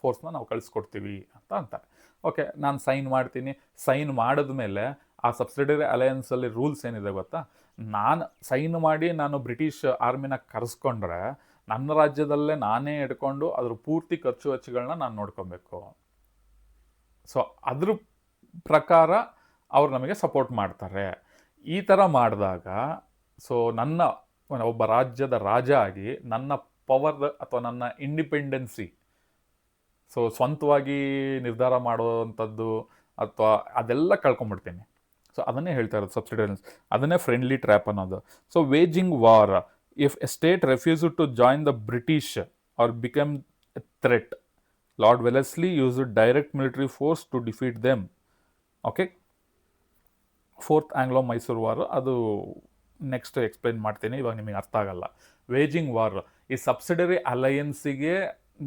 ಫೋರ್ಸ್ನ ನಾವು ಕಳಿಸ್ಕೊಡ್ತೀವಿ ಅಂತ ಅಂತಾರೆ. ಓಕೆ, ನಾನು ಸೈನ್ ಮಾಡ್ತೀನಿ. ಸೈನ್ ಮಾಡಿದ್ಮೇಲೆ ಆ ಸಬ್ಸಿಡರಿ ಅಲಯನ್ಸಲ್ಲಿ ರೂಲ್ಸ್ ಏನಿದೆ ಗೊತ್ತಾ, ನಾನು ಸೈನ್ ಮಾಡಿ ನಾನು ಬ್ರಿಟಿಷ್ ಆರ್ಮಿನ ಕರೆಸ್ಕೊಂಡ್ರೆ ನನ್ನ ರಾಜ್ಯದಲ್ಲೇ ನಾನೇ ಇಟ್ಕೊಂಡು ಅದ್ರ ಪೂರ್ತಿ ಖರ್ಚು ವೆಚ್ಚಗಳನ್ನ ನಾನು ನೋಡ್ಕೊಬೇಕು. ಸೊ ಅದ್ರ ಪ್ರಕಾರ ಅವ್ರು ನಮಗೆ ಸಪೋರ್ಟ್ ಮಾಡ್ತಾರೆ. ಈ ಥರ ಮಾಡಿದಾಗ ಸೊ ನನ್ನ ಒಬ್ಬ ರಾಜ್ಯದ ರಾಜ ಆಗಿ ನನ್ನ ಪವರ್ ಅಥವಾ ನನ್ನ ಇಂಡಿಪೆಂಡೆನ್ಸಿ, ಸೊ ಸ್ವಂತವಾಗಿ ನಿರ್ಧಾರ ಮಾಡುವಂಥದ್ದು ಅಥವಾ ಅದೆಲ್ಲ ಕಳ್ಕೊಂಡ್ಬಿಡ್ತೀನಿ. ಸೊ ಅದನ್ನೇ ಹೇಳ್ತಾ ಇರೋದು ಸಬ್ಸಿಡರಿಯನ್ಸ್, ಅದನ್ನೇ ಫ್ರೆಂಡ್ಲಿ ಟ್ರ್ಯಾಪ್ ಅನ್ನೋದು. So waging war, if a state refuse to join the British or become a threat, Lord Wellesley used direct military force to defeat them. Okay, fourth Anglo Mysore war, ಅದು next explain ಮಾಡ್ತೀನಿ, ಇವಾಗ ನಿಮಗೆ ಅರ್ಥ ಆಗಲ್ಲ. Waging war, ಈ subsidiary ಅಲಯನ್ಸಿಗೆ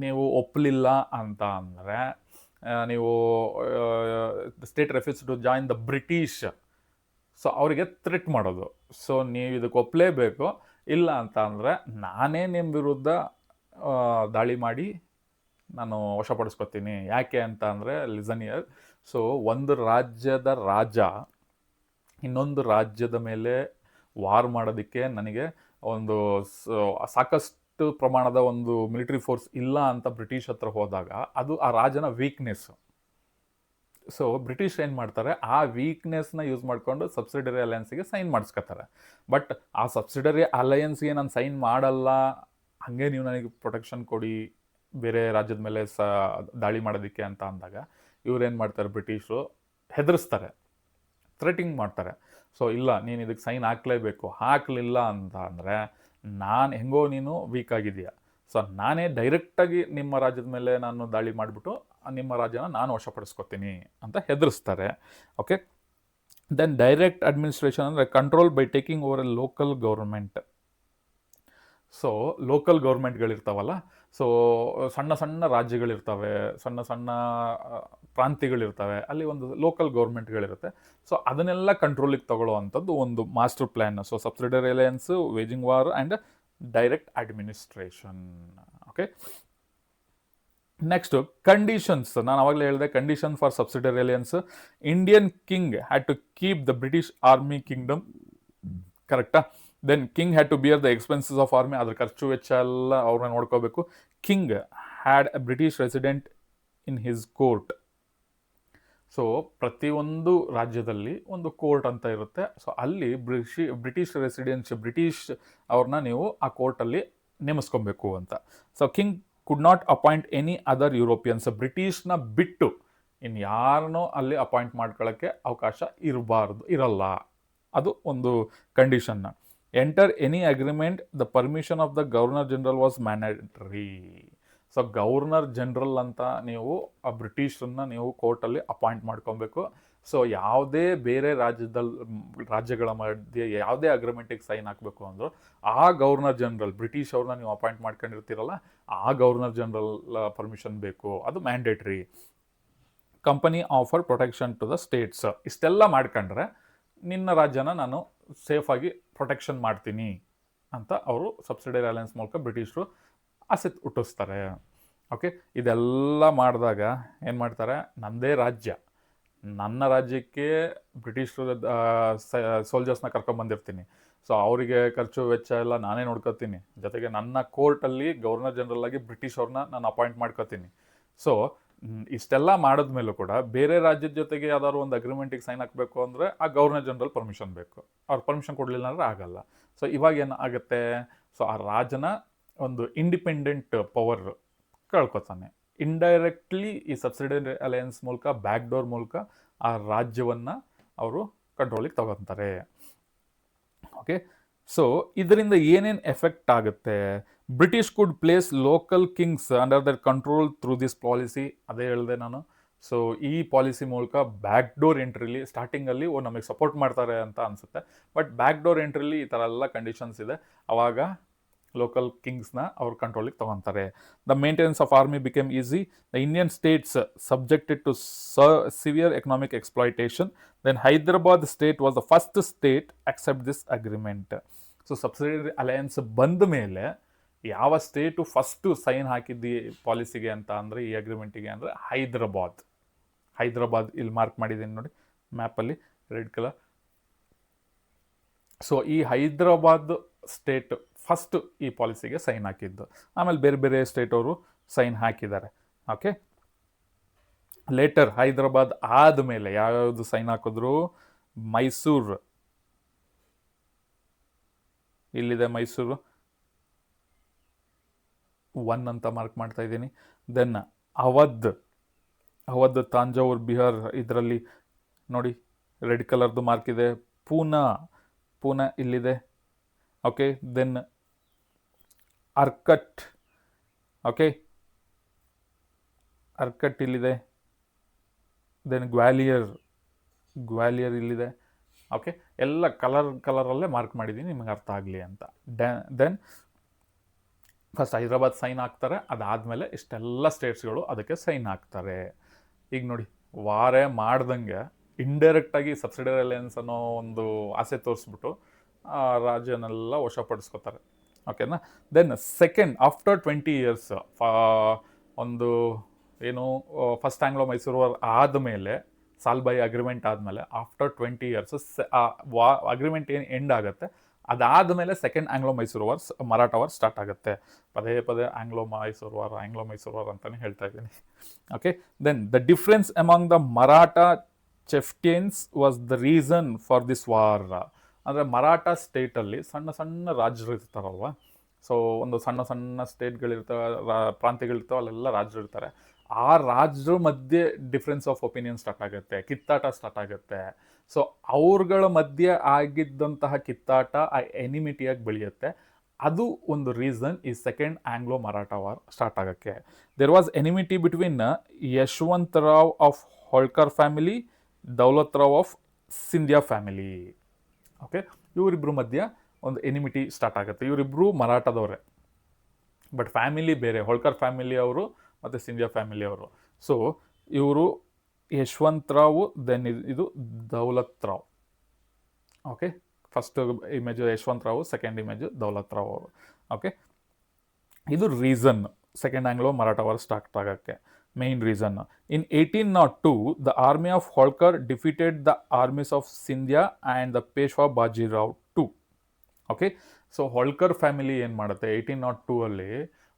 ನೀವು ಒಪ್ಪಲಿಲ್ಲ ಅಂತ ಅಂದರೆ, ನೀವು state refuse to join the British, so ಅವರಿಗೆ ಥ್ರೆಟ್ ಮಾಡೋದು. ಸೊ ನೀವು ಇದಕ್ಕೆ ಒಪ್ಪಲೇಬೇಕು, ಇಲ್ಲ ಅಂತ ಅಂದರೆ ನಾನೇ ನಿಮ್ಮ ವಿರುದ್ಧ ದಾಳಿ ಮಾಡಿ ನಾನು ವಶಪಡಿಸ್ಕೊತೀನಿ. ಯಾಕೆ ಅಂತ ಅಂದರೆ ಲಿಸನ್ ಇಯರ್. ಸೊ ಒಂದು ರಾಜ್ಯದ ರಾಜ ಇನ್ನೊಂದು ರಾಜ್ಯದ ಮೇಲೆ ವಾರ್ ಮಾಡೋದಕ್ಕೆ ನನಗೆ ಒಂದು ಸಾಕಷ್ಟು ಪ್ರಮಾಣದ ಒಂದು ಮಿಲಿಟರಿ ಫೋರ್ಸ್ ಇಲ್ಲ ಅಂತ ಬ್ರಿಟಿಷ್ ಹತ್ರ ಹೋದಾಗ ಅದು ಆ ರಾಜನ ವೀಕ್ನೆಸ್ಸು. ಸೊ ಬ್ರಿಟಿಷ್ ಏನು ಮಾಡ್ತಾರೆ, ಆ ವೀಕ್ನೆಸ್ನ ಯೂಸ್ ಮಾಡಿಕೊಂಡು ಸಬ್ಸಿಡರಿ ಅಲಯನ್ಸಿಗೆ ಸೈನ್ ಮಾಡಿಸ್ಕೊತಾರೆ. ಬಟ್ ಆ ಸಬ್ಸಿಡರಿ ಅಲಯನ್ಸ್ಗೆ ನಾನು ಸೈನ್ ಮಾಡಲ್ಲ, ಹಾಗೆ ನೀವು ನನಗೆ ಪ್ರೊಟೆಕ್ಷನ್ ಕೊಡಿ ಬೇರೆ ರಾಜ್ಯದ ಮೇಲೆ ದಾಳಿ ಮಾಡೋದಕ್ಕೆ ಅಂತ ಅಂದಾಗ ಇವ್ರೇನು ಮಾಡ್ತಾರೆ, ಬ್ರಿಟಿಷರು ಹೆದರಿಸ್ತಾರೆ, ಥ್ರೆಟಿಂಗ್ ಮಾಡ್ತಾರೆ. ಸೊ ಇಲ್ಲ, ನೀನು ಇದಕ್ಕೆ ಸೈನ್ ಹಾಕ್ಲೇಬೇಕು, ಹಾಕಲಿಲ್ಲ ಅಂತ ಅಂದರೆ ನಾನು ಹೆಂಗೋ ನೀನು ವೀಕ್ ಆಗಿದೆಯಾ, ಸೊ ನಾನೇ ಡೈರೆಕ್ಟಾಗಿ ನಿಮ್ಮ ರಾಜ್ಯದ ಮೇಲೆ ನಾನು ದಾಳಿ ಮಾಡಿಬಿಟ್ಟು ನಿಮ್ಮ ರಾಜ್ಯನ ನಾನು ವಶಪಡಿಸ್ಕೊತೀನಿ ಅಂತ ಹೆದರಿಸ್ತಾರೆ. ಓಕೆ, ದೆನ್ ಡೈರೆಕ್ಟ್ ಅಡ್ಮಿನಿಸ್ಟ್ರೇಷನ್ ಅಂದರೆ control by taking over a local government. So local ಗೌರ್ಮೆಂಟ್ಗಳಿರ್ತಾವಲ್ಲ, ಸೊ ಸಣ್ಣ ಸಣ್ಣ ರಾಜ್ಯಗಳಿರ್ತವೆ, ಸಣ್ಣ ಸಣ್ಣ ಪ್ರಾಂತ್ಯಗಳಿರ್ತವೆ, ಅಲ್ಲಿ ಒಂದು ಲೋಕಲ್ ಗೌರ್ಮೆಂಟ್ಗಳಿರುತ್ತೆ. ಸೊ ಅದನ್ನೆಲ್ಲ ಕಂಟ್ರೋಲಿಗೆ ತಗೊಳ್ಳೋ ಒಂದು master plan. So subsidiary alliance, waging war and direct administration. Okay, next conditions. ನಾನು ಆವಾಗಲೇ ಹೇಳಿದೆ condition for subsidiary alliance. Indian king had to keep the British army kingdom, ಕರೆಕ್ಟಾ? Then king had to bear the expenses of army, ಅದ್ರ ಖರ್ಚು ವೆಚ್ಚ ಎಲ್ಲ ಅವ್ರನ್ನ ನೋಡ್ಕೋಬೇಕು. King had a British resident in his court. So ಪ್ರತಿಯೊಂದು ರಾಜ್ಯದಲ್ಲಿ ಒಂದು ಕೋರ್ಟ್ ಅಂತ ಇರುತ್ತೆ. ಸೊ ಅಲ್ಲಿ ಬ್ರಿಟಿಷ್ ರೆಸಿಡೆನ್ಸ್, ಬ್ರಿಟಿಷ್ ಅವ್ರನ್ನ ನೀವು ಆ ಕೋರ್ಟಲ್ಲಿ ನೇಮಿಸ್ಕೊಬೇಕು ಅಂತ. So king could not appoint any other Europeans, ಬ್ರಿಟಿಷ್ನ ಬಿಟ್ಟು ಇನ್ನು ಯಾರನ್ನೂ ಅಲ್ಲಿ ಅಪಾಯಿಂಟ್ ಮಾಡ್ಕೊಳ್ಳೋಕ್ಕೆ ಅವಕಾಶ ಇರಲ್ಲ. ಅದು ಒಂದು ಕಂಡೀಷನ್ನ. Enter any agreement, the permission of the governor general was mandatory. So governor general ಅಂತ ನೀವು ಆ ಬ್ರಿಟಿಷರನ್ನ ನೀವು ಕೋರ್ಟಲ್ಲಿ ಅಪಾಯಿಂಟ್ ಮಾಡ್ಕೊಬೇಕು. ಸೊ ಯಾವುದೇ ಬೇರೆ ರಾಜ್ಯಗಳ ಮಧ್ಯೆ ಯಾವುದೇ ಅಗ್ರಿಮೆಂಟಿಗೆ ಸೈನ್ ಹಾಕಬೇಕು ಅಂದರು ಆ ಗವರ್ನರ್ ಜನರಲ್, ಬ್ರಿಟಿಷ್ ಅವ್ರನ್ನ ನೀವು ಅಪಾಯಿಂಟ್ ಮಾಡ್ಕೊಂಡಿರ್ತೀರಲ್ಲ, ಆ ಗವರ್ನರ್ ಜನರಲ್ ಪರ್ಮಿಷನ್ ಬೇಕು, ಅದು mandatory. Company offer protection to the states. ಇಷ್ಟೆಲ್ಲ ಮಾಡ್ಕೊಂಡ್ರೆ ನಿನ್ನ ರಾಜ್ಯನ ನಾನು ಸೇಫಾಗಿ ಪ್ರೊಟೆಕ್ಷನ್ ಮಾಡ್ತೀನಿ ಅಂತ ಅವರು ಸಬ್ಸಿಡರಿ ಅಲಯನ್ಸ್ ಮೂಲಕ ಬ್ರಿಟಿಷರು ಆಸೆ ಹುಟ್ಟಿಸ್ತಾರೆ. ಓಕೆ, ಇದೆಲ್ಲ ಮಾಡಿದಾಗ ಏನು ಮಾಡ್ತಾರೆ, ನನ್ನದೇ ರಾಜ್ಯ, ನನ್ನ ರಾಜ್ಯಕ್ಕೆ ಬ್ರಿಟಿಷರು ಸೋಲ್ಜರ್ಸ್ನ ಕರ್ಕೊಂಬಂದಿರ್ತೀನಿ. ಸೊ ಅವರಿಗೆ ಖರ್ಚು ವೆಚ್ಚ ಎಲ್ಲ ನಾನೇ ನೋಡ್ಕೋತೀನಿ. ಜೊತೆಗೆ ನನ್ನ ಕೋರ್ಟಲ್ಲಿ ಗವರ್ನರ್ ಜನರಲ್ ಆಗಿ ಬ್ರಿಟಿಷ್ ಅವ್ರನ್ನ ನಾನು ಅಪಾಯಿಂಟ್ ಮಾಡ್ಕೋತೀನಿ. ಸೊ ಇಷ್ಟೆಲ್ಲ ಮಾಡಿದ್ಮೇಲೂ ಕೂಡ ಬೇರೆ ರಾಜ್ಯದ ಜೊತೆಗೆ ಯಾವ್ದಾದ್ರು ಒಂದು ಅಗ್ರಿಮೆಂಟಿಗೆ ಸೈನ್ ಹಾಕಬೇಕು ಅಂದರೆ ಆ ಗವರ್ನರ್ ಜನರಲ್ ಪರ್ಮಿಷನ್ ಬೇಕು. ಅವ್ರು ಪರ್ಮಿಷನ್ ಕೊಡಲಿಲ್ಲ ಅಂದರೆ ಆಗಲ್ಲ. ಸೊ ಇವಾಗ ಏನು ಆಗುತ್ತೆ, ಸೊ ಆ ರಾಜನ ಒಂದು ಇಂಡಿಪೆಂಡೆಂಟ್ ಪವರ್ ಕಳ್ಕೊತಾನೆ. ಇಂಡೈರೆಕ್ಟ್ಲಿ ಈ ಸಬ್ಸಿಡರಿ ಅಲಯನ್ಸ್ ಮೂಲಕ, ಬ್ಯಾಕ್ ಡೋರ್ ಮೂಲಕ ಆ ರಾಜ್ಯವನ್ನು ಅವರು ಕಂಟ್ರೋಲಿಗೆ ತಗೊತಾರೆ. ಓಕೆ, ಸೊ ಇದರಿಂದ ಏನೇನು ಎಫೆಕ್ಟ್ ಆಗುತ್ತೆ? British could place local kings under their control through this policy. ಅದೇ ಹೇಳಿದೆ ನಾನು. ಸೊ ಈ ಪಾಲಿಸಿ ಮೂಲಕ ಬ್ಯಾಕ್ ಡೋರ್ ಎಂಟ್ರಿಲಿ ಸ್ಟಾರ್ಟಿಂಗಲ್ಲಿ ನಮಗೆ ಸಪೋರ್ಟ್ ಮಾಡ್ತಾರೆ ಅಂತ ಅನಿಸುತ್ತೆ, ಬಟ್ ಬ್ಯಾಕ್ ಡೋರ್ ಎಂಟ್ರಿಲಿ ಈ ಥರ ಎಲ್ಲ ಕಂಡೀಷನ್ಸ್ ಇದೆ. ಆವಾಗ ಲೋಕಲ್ ಕಿಂಗ್ಸ್ನ ಅವ್ರ ಕಂಟ್ರೋಲಿಗೆ ತೊಗೊತಾರೆ. The maintenance of army became easy. The Indian states subjected to severe economic exploitation. Then Hyderabad state was the first state accept this agreement. So subsidiary alliance ಬಂದ ಮೇಲೆ ಯಾವ ಸ್ಟೇಟು ಫಸ್ಟು ಸೈನ್ ಹಾಕಿದ್ದಿ ಪಾಲಿಸಿಗೆ ಅಂತ ಅಂದರೆ, ಈ ಅಗ್ರಿಮೆಂಟಿಗೆ ಅಂದರೆ ಹೈದರಾಬಾದ್ ಇಲ್ಲಿ ಮಾರ್ಕ್ ಮಾಡಿದ್ದೀನಿ ನೋಡಿ ಮ್ಯಾಪಲ್ಲಿ ರೆಡ್ ಕಲರ್. ಸೊ ಈ ಹೈದರಾಬಾದ್ ಸ್ಟೇಟ್ ಫಸ್ಟ್ ಈ ಪಾಲಿಸಿಗೆ ಸೈನ್ ಹಾಕಿದ್ದು. ಆಮೇಲೆ ಬೇರೆ ಬೇರೆ ಸ್ಟೇಟ್ ಅವರು ಸೈನ್ ಹಾಕಿದ್ದಾರೆ. ಓಕೆ, ಲೇಟರ್ ಹೈದರಾಬಾದ್ ಆದಮೇಲೆ ಯಾವ್ಯಾವುದು ಸೈನ್ ಹಾಕಿದ್ರು? ಮೈಸೂರು, ಇಲ್ಲಿದೆ ಮೈಸೂರು 1 ಅಂತ ಮಾರ್ಕ್ ಮಾಡ್ತಾ ಇದ್ದೀನಿ. ದೆನ್ ಅವಧ್, ತಾಂಜಾವೂರ್ ಬಿಹಾರ್, ಇದರಲ್ಲಿ ನೋಡಿ ರೆಡ್ ಕಲರ್ದು ಮಾರ್ಕ್ ಇದೆ. ಪೂನಾ ಇಲ್ಲಿದೆ. ಓಕೆ, ದೆನ್ ಅರ್ಕಟ್, ಓಕೆ, ಅರ್ಕಟ್ ಇಲ್ಲಿದೆ. ದೆನ್ ಗ್ವಾಲಿಯರ್ ಇಲ್ಲಿದೆ. ಓಕೆ, ಎಲ್ಲ ಕಲರಲ್ಲೇ ಮಾರ್ಕ್ ಮಾಡಿದ್ದೀನಿ ನಿಮಗೆ ಅರ್ಥ ಆಗಲಿ ಅಂತ. ದೆನ್ ಫಸ್ಟ್ ಹೈದರಾಬಾದ್ ಸೈನ್ ಹಾಕ್ತಾರೆ, ಅದಾದಮೇಲೆ ಇಷ್ಟೆಲ್ಲ ಸ್ಟೇಟ್ಸ್ಗಳು ಅದಕ್ಕೆ ಸೈನ್ ಹಾಕ್ತಾರೆ. ಈಗ ನೋಡಿ, ವಾರೇ ಮಾಡ್ದಂಗೆ ಇಂಡೈರೆಕ್ಟಾಗಿ ಸಬ್ಸಿಡರಿ ಅಲಯನ್ಸ್ ಅನ್ನೋ ಒಂದು ಆಸೆ ತೋರಿಸ್ಬಿಟ್ಟು ರಾಜ್ಯನೆಲ್ಲ ವಶಪಡಿಸ್ಕೋತಾರೆ. ಓಕೆನಾ? ದೆನ್ ಸೆಕೆಂಡ್, ಆಫ್ಟರ್ 20 years, ಒಂದು ಏನು ಫಸ್ಟ್ ಆಂಗ್ಲೋ ಮೈಸೂರು ವಾರ್ ಆದಮೇಲೆ, ಸಾಲ್ಬಾಯಿ ಅಗ್ರಿಮೆಂಟ್ ಆದಮೇಲೆ ಆಫ್ಟರ್ 20 years ಅಗ್ರಿಮೆಂಟ್ ಏನು ಎಂಡ್ ಆಗುತ್ತೆ, ಅದಾದಮೇಲೆ second Anglo Mysore war, Maratha war start ಆಗುತ್ತೆ. ಪದೇ ಆಂಗ್ಲೋ ಮೈಸೂರು ವಾರ್ ಅಂತಲೇ ಹೇಳ್ತಾ ಇದ್ದೀನಿ. Okay, then the difference among the Maratha chieftains was the reason for this war. ಅಂದರೆ ಮರಾಠ ಸ್ಟೇಟಲ್ಲಿ ಸಣ್ಣ ಸಣ್ಣ ರಾಜ್ಯರು ಇರ್ತಾರಲ್ವ, ಸೊ ಒಂದು ಸಣ್ಣ ಸಣ್ಣ ಸ್ಟೇಟ್ಗಳಿರ್ತವೆ, ಪ್ರಾಂತ್ಯಗಳಿರ್ತವೆ, ಅಲ್ಲೆಲ್ಲ ರಾಜ್ಯರು ಇರ್ತಾರೆ. ಆ ರಾಜ್ಯರ ಮಧ್ಯೆ ಡಿಫ್ರೆನ್ಸ್ ಆಫ್ ಒಪಿನಿಯನ್ ಸ್ಟಾರ್ಟ್ ಆಗುತ್ತೆ, ಕಿತ್ತಾಟ ಸ್ಟಾರ್ಟ್ ಆಗುತ್ತೆ. ಸೊ ಅವ್ರಗಳ ಮಧ್ಯೆ ಆಗಿದ್ದಂತಹ ಕಿತ್ತಾಟ ಆ ಎನಿಮಿಟಿಯಾಗಿ ಬೆಳೆಯುತ್ತೆ. ಅದು ಒಂದು ರೀಸನ್ ಈ second Anglo Maratha war start ಆಗೋಕ್ಕೆ. There was enmity between Yashwant Rao of Holkar family, Daulat Rao of Scindia family. Okay, ಇವರಿಬ್ಬರ ಮಧ್ಯ ಒಂದು ಎನಿಮಿಟಿ ಸ್ಟಾರ್ಟ್ ಆಗುತ್ತೆ. ಇವರಿಬ್ಬರು ಮರಾಠದವರೇ, ಬಟ್ ಫ್ಯಾಮಿಲಿ ಬೇರೆ, ಹೋಳ್ಕರ್ ಫ್ಯಾಮಿಲಿ ಅವರು ಮತ್ತು ಸಿಂಧ್ಯಾ ಫ್ಯಾಮಿಲಿ ಅವರು. ಸೊ ಇವರು ಯಶವಂತ್ ರಾವ್, ದೆನ್ ಇದು Daulat Rao. Okay, first image Yashwant Rao, second image Daulat Rao ಅವರು. ಓಕೆ, ಇದು reason second Anglo Maratha war start ಆಗೋಕ್ಕೆ main reason. In 1802 the army of Holkar defeated the armies of Scindia and the Peshwa Bajirao two. Okay, so Holkar family ಏನು ಮಾಡುತ್ತೆ, 1802 ಅಲ್ಲಿ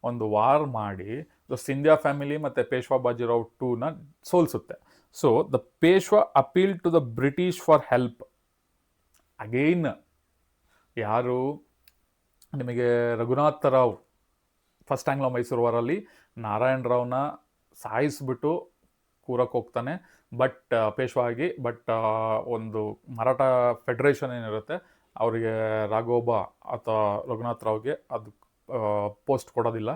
ಒಂದು ವಾರ್ ಮಾಡಿ ಸಿಂಧ್ಯಾ ಫ್ಯಾಮಿಲಿ ಮತ್ತು ಪೇಶ್ವಾ ಬಾಜಿರಾವ್ ಟೂನ ಸೋಲಿಸುತ್ತೆ. So the Peshwa appeal to the British for help. Again ಯಾರು ನಿಮಗೆ ರಘುನಾಥ ರಾವ್ ಫಸ್ಟ್ ಆಂಗ್ಲೋ ಮೈಸೂರು ವಾರಲ್ಲಿ ನಾರಾಯಣ ರಾವ್ನ ಸಾಯಿಸ್ಬಿಟ್ಟು ಕೂರಕ್ಕೆ ಹೋಗ್ತಾನೆ, ಬಟ್ ಪೇಶ್ವಾ ಆಗಿ. ಬಟ್ ಒಂದು ಮರಾಠ ಫೆಡರೇಷನ್ ಏನಿರುತ್ತೆ ಅವರಿಗೆ ರಾಘೋಬಾ ಅಥವಾ ರಘುನಾಥ್ ರಾವ್ಗೆ ಅದು ಪೋಸ್ಟ್ ಕೊಡೋದಿಲ್ಲ.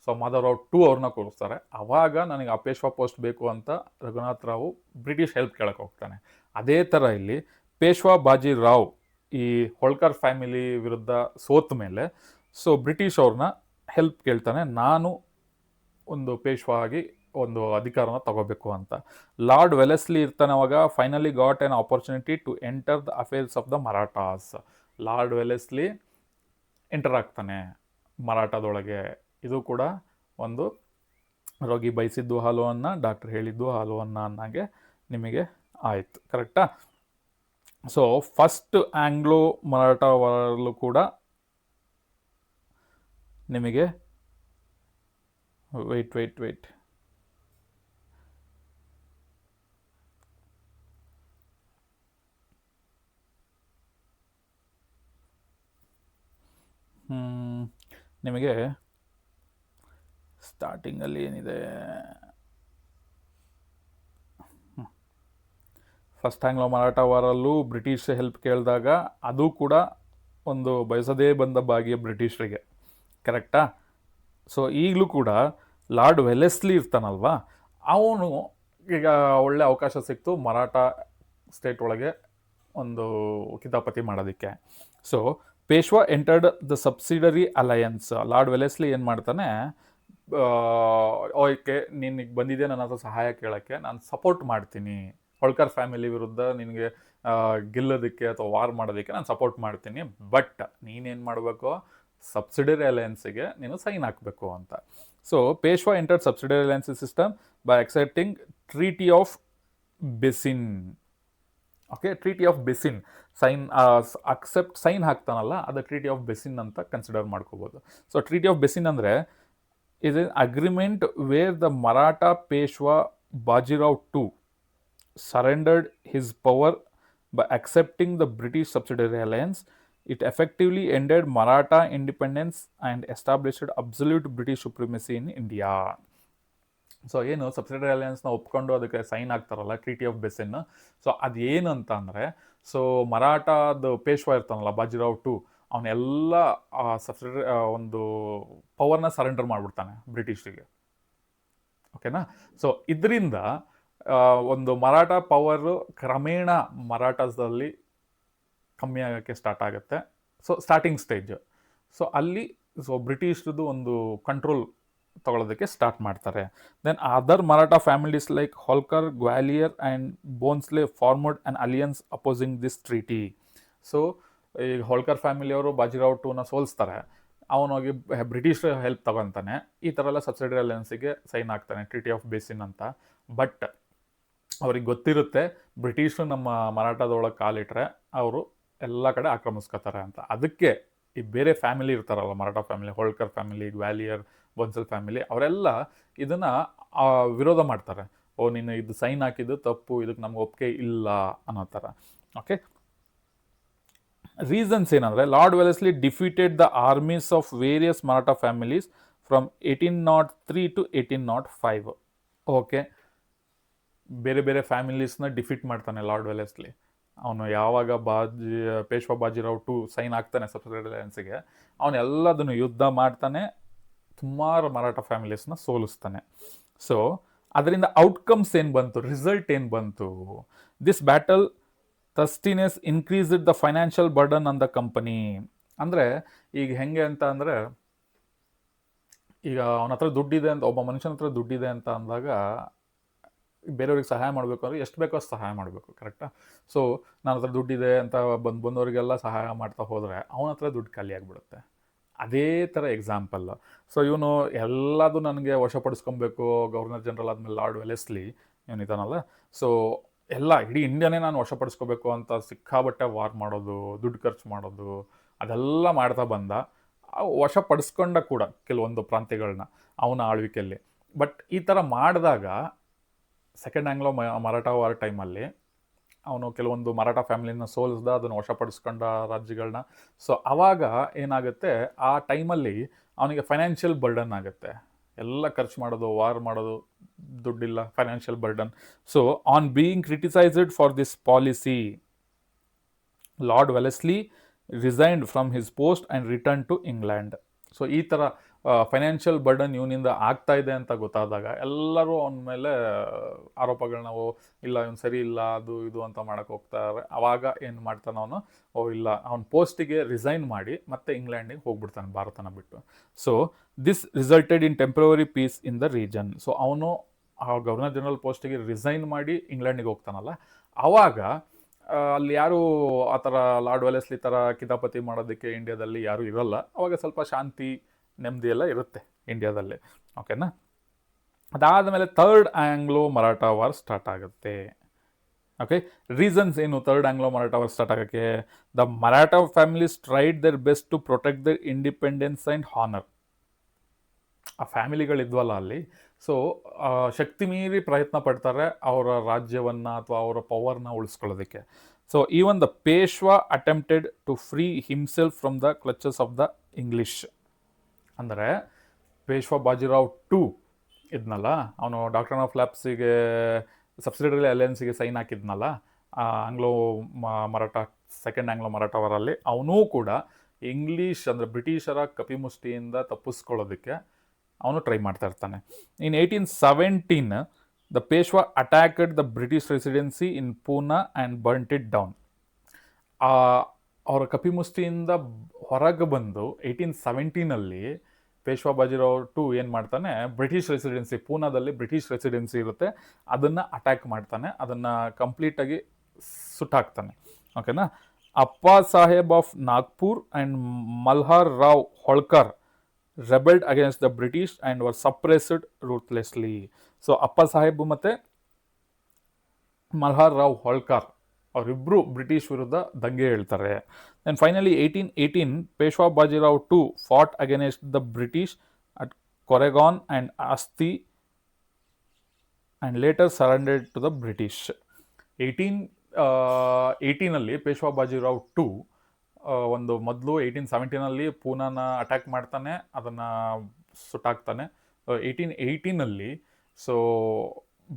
ಸೊ ಮಾಧವರಾವ್ ಟು ಅವ್ರನ್ನ ಕೂರಿಸ್ತಾರೆ. ಆವಾಗ ನನಗೆ ಆ ಪೇಶ್ವಾ ಪೋಸ್ಟ್ ಬೇಕು ಅಂತ ರಘುನಾಥ್ ರಾವ್ ಬ್ರಿಟಿಷ್ ಹೆಲ್ಪ್ ಕೇಳಕ್ಕೆ ಹೋಗ್ತಾನೆ. ಅದೇ ಥರ ಇಲ್ಲಿ ಪೇಶ್ವಾ ಬಾಜಿರಾವ್ ಈ ಹೋಳ್ಕರ್ ಫ್ಯಾಮಿಲಿ ವಿರುದ್ಧ ಸೋತ ಮೇಲೆ ಸೊ ಬ್ರಿಟಿಷ್ ಅವ್ರನ್ನ ಹೆಲ್ಪ್ ಕೇಳ್ತಾನೆ, ನಾನು ಒಂದು ಪೇಶ್ವಾ ಆಗಿ ಒಂದು ಅಧಿಕಾರನ ತಗೋಬೇಕು ಅಂತ. ಲಾರ್ಡ್ ವೆಲೆಸ್ಲಿ ಇರ್ತಾನೆ ಅವಾಗ. Finally got an opportunity to enter the affairs of the Marathas. Lord Wellesley enter ಆಗ್ತಾನೆ ಮರಾಠದೊಳಗೆ. ಇದು ಕೂಡ ಒಂದು ರೋಗಿ ಬಯಸಿದ್ದು ಹಾಲು ಅನ್ನ, ಡಾಕ್ಟರ್ ಹೇಳಿದ್ದು ಹಾಲು ಅನ್ನ ಅನ್ನಂಗೆ ನಿಮಗೆ ಆಯಿತು. ಕರೆಕ್ಟಾ? ಸೊ ಫಸ್ಟ್ ಆಂಗ್ಲೋ ಮರಾಠ ವಾರಲ್ಲೂ ಕೂಡ ನಿಮಗೆ ವೆಯ್ಟ್ ನಿಮಗೆ ಸ್ಟಾರ್ಟಿಂಗಲ್ಲಿ ಏನಿದೆ, ಫಸ್ಟ್ ಆಂಗ್ಲೋ ಮರಾಠ ವಾರಲ್ಲೂ ಬ್ರಿಟಿಷ್ ಹೆಲ್ಪ್ ಕೇಳಿದಾಗ ಅದು ಕೂಡ ಒಂದು ಬಯಸದೇ ಬಂದ ಭಾಗ್ಯ ಬ್ರಿಟಿಷರಿಗೆ. ಕರೆಕ್ಟಾ? ಸೊ ಈಗಲೂ ಕೂಡ ಲಾರ್ಡ್ ವೆಲೆಸ್ಲಿ ಇರ್ತಾನಲ್ವಾ, ಅವನು ಈಗ ಒಳ್ಳೆ ಅವಕಾಶ ಸಿಕ್ತು ಮರಾಠ ಸ್ಟೇಟ್ ಒಳಗೆ ಒಂದು ಕಿತಾಪತಿ ಮಾಡೋದಕ್ಕೆ. So Peshwa entered the subsidiary alliance. Lord Wellesley ಏನು ಮಾಡ್ತಾನೆ, ಓಕೆ ನಿನಗೆ ಬಂದಿದೆ ನನ್ನ ಹತ್ರ ಸಹಾಯ ಕೇಳೋಕ್ಕೆ, ನಾನು ಸಪೋರ್ಟ್ ಮಾಡ್ತೀನಿ, ಹೋಳ್ಕರ್ ಫ್ಯಾಮಿಲಿ ವಿರುದ್ಧ ನಿನಗೆ ಗೆಲ್ಲೋದಕ್ಕೆ ಅಥವಾ ವಾರ್ ಮಾಡೋದಕ್ಕೆ ನಾನು ಸಪೋರ್ಟ್ ಮಾಡ್ತೀನಿ, ಬಟ್ ನೀನೇನು ಮಾಡಬೇಕು, ಸಬ್ಸಿಡರಿ ಅಲಯನ್ಸಿಗೆ ನೀನು ಸೈನ್ ಹಾಕಬೇಕು ಅಂತ. So Peshwa entered subsidiary alliance system by accepting treaty of Bassein. Okay, treaty of Bassein sign sign ಹಾಕ್ತಾನಲ್ಲ, ಅದು ಟ್ರೀಟಿ ಆಫ್ ಬೆಸಿನ್ ಅಂತ ಕನ್ಸಿಡರ್ ಮಾಡ್ಕೋಬೋದು. ಸೊ ಟ್ರೀಟಿ ಆಫ್ ಬೆಸಿನ್ ಅಂದರೆ is an agreement where the Maratha Peshwa Bajirao II surrendered his power by accepting the British subsidiary alliance. It effectively ended Maratha independence and established absolute British supremacy in India. So ಏನು subsidiary ಅಲಯನ್ಸ್ನ ಒಪ್ಕೊಂಡು ಅದಕ್ಕೆ sign ಆಗ್ತಾರಲ್ಲ, treaty of Bassein, so ಅದೇನು ಅಂತ ಅಂದರೆ, so ಮರಾಠದ ಪೇಶ್ವಾ ಇರ್ತಾನಲ್ಲ ಬಾಜಿರಾವ್ ಟು, ಅವನೆಲ್ಲ ಸಬ್ಸಿಡರಿ ಒಂದು ಪವರ್ನ ಸರೆಂಡರ್ ಮಾಡಿಬಿಡ್ತಾನೆ ಬ್ರಿಟಿಷರಿಗೆ. ಓಕೆನಾ? ಸೊ ಇದರಿಂದ ಒಂದು ಮರಾಠ ಪವರು ಕ್ರಮೇಣ ಮರಾಠದಲ್ಲಿ ಕಮ್ಮಿ ಆಗೋಕ್ಕೆ ಸ್ಟಾರ್ಟ್ ಆಗುತ್ತೆ. So starting stage. ಸೊ ಅಲ್ಲಿ ಬ್ರಿಟಿಷ್ರದ್ದು ಒಂದು ಕಂಟ್ರೋಲ್ ತಗೊಳ್ಳೋದಕ್ಕೆ ಸ್ಟಾರ್ಟ್ ಮಾಡ್ತಾರೆ. Then other Maratha families like Holkar, Gwalior and Bhonsle formed an alliance opposing this treaty. So ಈಗ ಹೋಲ್ಕರ್ ಫ್ಯಾಮಿಲಿಯವರು ಬಾಜಿರಾವ್ ಟೂನ ಸೋಲಿಸ್ತಾರೆ, ಅವನೋಗಿ ಬ್ರಿಟಿಷ್ ಹೆಲ್ಪ್ ತಗೊತಾನೆ, ಈ ಥರ ಎಲ್ಲ ಸಬ್ಸಿಡರಿ ಅಲಯನ್ಸಿಗೆ ಸೈನ್ ಆಗ್ತಾನೆ, ಟ್ರೀಟಿ ಆಫ್ ಬೇಸಿನ್ ಅಂತ. ಬಟ್ ಅವ್ರಿಗೆ ಗೊತ್ತಿರುತ್ತೆ ಬ್ರಿಟಿಷರು ನಮ್ಮ ಮರಾಠದೊಳಗೆ ಕಾಲಿಟ್ರೆ ಅವರು ಎಲ್ಲ ಕಡೆ ಆಕ್ರಮಿಸ್ಕೋತಾರೆ ಅಂತ. ಅದಕ್ಕೆ ಈ ಬೇರೆ ಫ್ಯಾಮಿಲಿ ಇರ್ತಾರಲ್ಲ, Maratha family, Holkar family, Gwalior, Bansal family, ಅವರೆಲ್ಲ ಇದನ್ನು ವಿರೋಧ ಮಾಡ್ತಾರೆ. ಓ, ನೀನು ಇದು ಸೈನ್ ಹಾಕಿದ್ದು ತಪ್ಪು, ಇದಕ್ಕೆ ನಮ್ಗೆ ಒಪ್ಪಿಗೆ ಇಲ್ಲ ಅನ್ನೋ ಥರ. ಓಕೆ, ರೀಸನ್ಸ್ ಏನಂದರೆ, Lord Wellesley defeated the armies of various Maratha families from 1803 to 1805. Okay, ಬೇರೆ ಬೇರೆ ಫ್ಯಾಮಿಲೀಸ್ನ ಡಿಫೀಟ್ ಮಾಡ್ತಾನೆ ಲಾರ್ಡ್ ವೆಲೆಸ್ಲಿ. ಅವನು ಯಾವಾಗ ಪೇಶ್ವಾ ಬಾಜಿರಾವ್ ಟು ಸೈನ್ ಆಗ್ತಾನೆ ಸಬ್ಸಿಡರಿ ಅಲಯನ್ಸಿಗೆ, ಅವನೆಲ್ಲದನ್ನು ಯುದ್ಧ ಮಾಡ್ತಾನೆ, ಸುಮಾರು ಮರಾಠ ಫ್ಯಾಮಿಲೀಸ್ನ ಸೋಲಿಸ್ತಾನೆ. ಸೊ ಅದರಿಂದ ಔಟ್ಕಮ್ಸ್ ಏನು ಬಂತು, ರಿಸಲ್ಟ್ ಏನು ಬಂತು? ದಿಸ್ ಬ್ಯಾಟಲ್ ಥಸ್ಟಿನೆಸ್ increased the financial burden on the company. ಅಂದರೆ ಈಗ ಹೆಂಗೆ ಅಂತ ಅಂದರೆ, ಈಗ ಅವನ ಹತ್ರ ದುಡ್ಡಿದೆ ಅಂತ, ಒಬ್ಬ ಮನುಷ್ಯನ ಹತ್ರ ದುಡ್ಡಿದೆ ಅಂತ ಅಂದಾಗ ಬೇರೆಯವ್ರಿಗೆ ಸಹಾಯ ಮಾಡಬೇಕು ಅಂದರೆ ಎಷ್ಟು ಬೇಕೋ ಅಷ್ಟು ಸಹಾಯ ಮಾಡಬೇಕು, ಕರೆಕ್ಟಾ? ಸೊ ನನ್ನ ಹತ್ರ ದುಡ್ಡಿದೆ ಅಂತ ಬಂದವರಿಗೆಲ್ಲ ಸಹಾಯ ಮಾಡ್ತಾ ಹೋದರೆ ಅವನ ಹತ್ರ ದುಡ್ಡು ಖಾಲಿ ಆಗಿಬಿಡುತ್ತೆ. ಅದೇ ಥರ ಎಕ್ಸಾಂಪಲ್. ಸೊ ಇವನು ಎಲ್ಲದು ನನಗೆ ವಶಪಡಿಸ್ಕೊಬೇಕು, ಗವರ್ನರ್ ಜನರಲ್ ಆದಮೇಲೆ ಲಾರ್ಡ್ ವೆಲೆಸ್ಲಿ ಇವನಿದ್ದಾನಲ್ಲ, ಸೊ ಎಲ್ಲ ಇಡೀ ಇಂಡಿಯಾನೇ ನಾನು ವಶಪಡಿಸ್ಕೋಬೇಕು ಅಂತ ಸಿಕ್ಕಾಬಟ್ಟೆ ವಾರ್ ಮಾಡೋದು, ದುಡ್ಡು ಖರ್ಚು ಮಾಡೋದು, ಅದೆಲ್ಲ ಮಾಡ್ತಾ ಬಂದ. ವಶಪಡಿಸ್ಕೊಂಡ ಕೂಡ ಕೆಲವೊಂದು ಪ್ರಾಂತ್ಯಗಳನ್ನ ಅವನ ಆಳ್ವಿಕೆಯಲ್ಲಿ. ಬಟ್ ಈ ಥರ ಮಾಡಿದಾಗ ಸೆಕೆಂಡ್ ಆಂಗ್ಲೋ ಮರಾಠ ವಾರ್ ಟೈಮಲ್ಲಿ ಅವನು ಕೆಲವೊಂದು ಮರಾಠ ಫ್ಯಾಮಿಲಿನ ಸೋಲಿಸ್ದ, ಅದನ್ನು ವಶಪಡಿಸ್ಕೊಂಡ ರಾಜ್ಯಗಳನ್ನ. ಸೊ ಆವಾಗ ಏನಾಗುತ್ತೆ, ಆ ಟೈಮಲ್ಲಿ ಅವನಿಗೆ ಫೈನಾನ್ಷಿಯಲ್ ಬರ್ಡನ್ ಆಗುತ್ತೆ. ಎಲ್ಲ ಖರ್ಚು ಮಾಡೋದು, ವಾರ್ ಮಾಡೋದು, ದುಡ್ಡಿಲ್ಲ, financial burden. So on being criticised for this policy, Lord Wellesley resigned from his post and return to England. So ಈ ಥರ ಫೈನಾನ್ಷಿಯಲ್ ಬರ್ಡನ್ ಇವನಿಂದ ಆಗ್ತಾ ಇದೆ ಅಂತ ಗೊತ್ತಾದಾಗ ಎಲ್ಲರೂ ಅವನ ಮೇಲೆ ಆರೋಪಗಳನ್ನ, ಇಲ್ಲ ಇವನು ಸರಿ ಇಲ್ಲ, ಅದು ಇದು ಅಂತ ಮಾಡೋಕ್ಕೆ ಹೋಗ್ತಾರೆ. ಆವಾಗ ಏನು ಮಾಡ್ತಾನೆ ಅವನು, ಇಲ್ಲ ಅವನ ಪೋಸ್ಟಿಗೆ ರಿಸೈನ್ ಮಾಡಿ ಮತ್ತೆ ಇಂಗ್ಲೆಂಡಿಗೆ ಹೋಗ್ಬಿಡ್ತಾನೆ ಭಾರತನ ಬಿಟ್ಟು. So this resulted in temporary peace in the region. So ಅವನು ಆ ಗವರ್ನರ್ ಜನರಲ್ ಪೋಸ್ಟಿಗೆ ರಿಸೈನ್ ಮಾಡಿ ಇಂಗ್ಲೆಂಡಿಗೆ ಹೋಗ್ತಾನಲ್ಲ, ಆವಾಗ ಅಲ್ಲಿ ಯಾರು ಆ ಥರ ಲಾರ್ಡ್ ವೆಲೆಸ್ಲಿ ಥರ ಕಿತಾಪತಿ ಮಾಡೋದಕ್ಕೆ ಇಂಡಿಯಾದಲ್ಲಿ ಯಾರೂ ಇರೋಲ್ಲ. ಅವಾಗ ಸ್ವಲ್ಪ ಶಾಂತಿ, ನೆಮ್ಮದಿ ಎಲ್ಲ ಇರುತ್ತೆ ಇಂಡಿಯಾದಲ್ಲಿ. ಓಕೆನಾ? ಅದಾದಮೇಲೆ third Anglo Maratha war start ಆಗುತ್ತೆ. ಓಕೆ, ರೀಸನ್ಸ್ ಏನು third Anglo Maratha war start ಆಗೋಕ್ಕೆ? The Maratha families tried their best to protect their independence and honour. ಆ ಫ್ಯಾಮಿಲಿಗಳಿದ್ವಲ್ಲ ಅಲ್ಲಿ, ಸೊ ಶಕ್ತಿ ಮೀರಿ ಪ್ರಯತ್ನ ಪಡ್ತಾರೆ ಅವರ ರಾಜ್ಯವನ್ನು ಅಥವಾ ಅವರ ಪವರ್ನ ಉಳಿಸ್ಕೊಳ್ಳೋದಕ್ಕೆ. So even the Peshwa attempted to free himself from the clutches of the English. ಅಂದರೆ ಪೇಶ್ವಾ ಬಾಜಿರಾವ್ ಟು ಇದ್ನಲ್ಲ, ಅವನು ಡಾಕ್ಟ್ರಿನ್ ಆಫ್ ಲ್ಯಾಪ್ಸಿಗೆ ಸಬ್ಸಿಡರಿ ಅಲಯನ್ಸಿಗೆ ಸೈನ್ ಹಾಕಿದ್ನಲ್ಲ, Anglo Maratha second Anglo Maratha ವಾರಲ್ಲಿ, ಅವನೂ ಕೂಡ ಇಂಗ್ಲೀಷ್ ಅಂದರೆ ಬ್ರಿಟಿಷರ ಕಪಿಮುಷ್ಟಿಯಿಂದ ತಪ್ಪಿಸ್ಕೊಳ್ಳೋದಕ್ಕೆ ಅವನು ಟ್ರೈ ಮಾಡ್ತಾ ಇರ್ತಾನೆ. ಇನ್ 1817 the Peshwa attacked the British residency in Poona and burnt it down. ಅವರ ಕಪಿಮುಷ್ಟಿಯಿಂದ ಹೊರಗೆ ಬಂದು 1817 ಪೇಶ್ವಾ ಬಾಜಿರಾವ್ ಟು ಏನು ಮಾಡ್ತಾನೆ, ಬ್ರಿಟಿಷ್ ರೆಸಿಡೆನ್ಸಿ, ಪೂನಾದಲ್ಲಿ ಬ್ರಿಟಿಷ್ ರೆಸಿಡೆನ್ಸಿ ಇರುತ್ತೆ, ಅದನ್ನು ಅಟ್ಯಾಕ್ ಮಾಡ್ತಾನೆ, ಅದನ್ನು ಕಂಪ್ಲೀಟಾಗಿ ಸುಟ್ಟಾಕ್ತಾನೆ. ಓಕೆನಾ? Appa Sahib of Nagpur and Malhar Rao Holkar rebelled against the British and were suppressed ruthlessly. So Appa Sahib ಮತ್ತು ಮಲ್ಹಾರ್ ರಾವ್ ಹೋಳ್ಕರ್ ಅವರಿಬ್ಬರು ಬ್ರಿಟಿಷ್ ವಿರುದ್ಧ ದಂಗೆ ಹೇಳ್ತಾರೆ. Then finally 1818 Peshwa Bajirao two fought against the British at Koregaon and Ashti and later surrendered to the British. 1818ಅಲ್ಲಿ ಪೇಶ್ವಾ ಬಾಜಿರಾವ್ ಟು ಒಂದು ಮೊದಲು 1817ಅಲ್ಲಿ ಪೂನಾನ ಅಟ್ಯಾಕ್ ಮಾಡ್ತಾನೆ, ಅದನ್ನು ಸುಟ್ಟಾಕ್ತಾನೆ. 1818ಅಲ್ಲಿ ಸೊ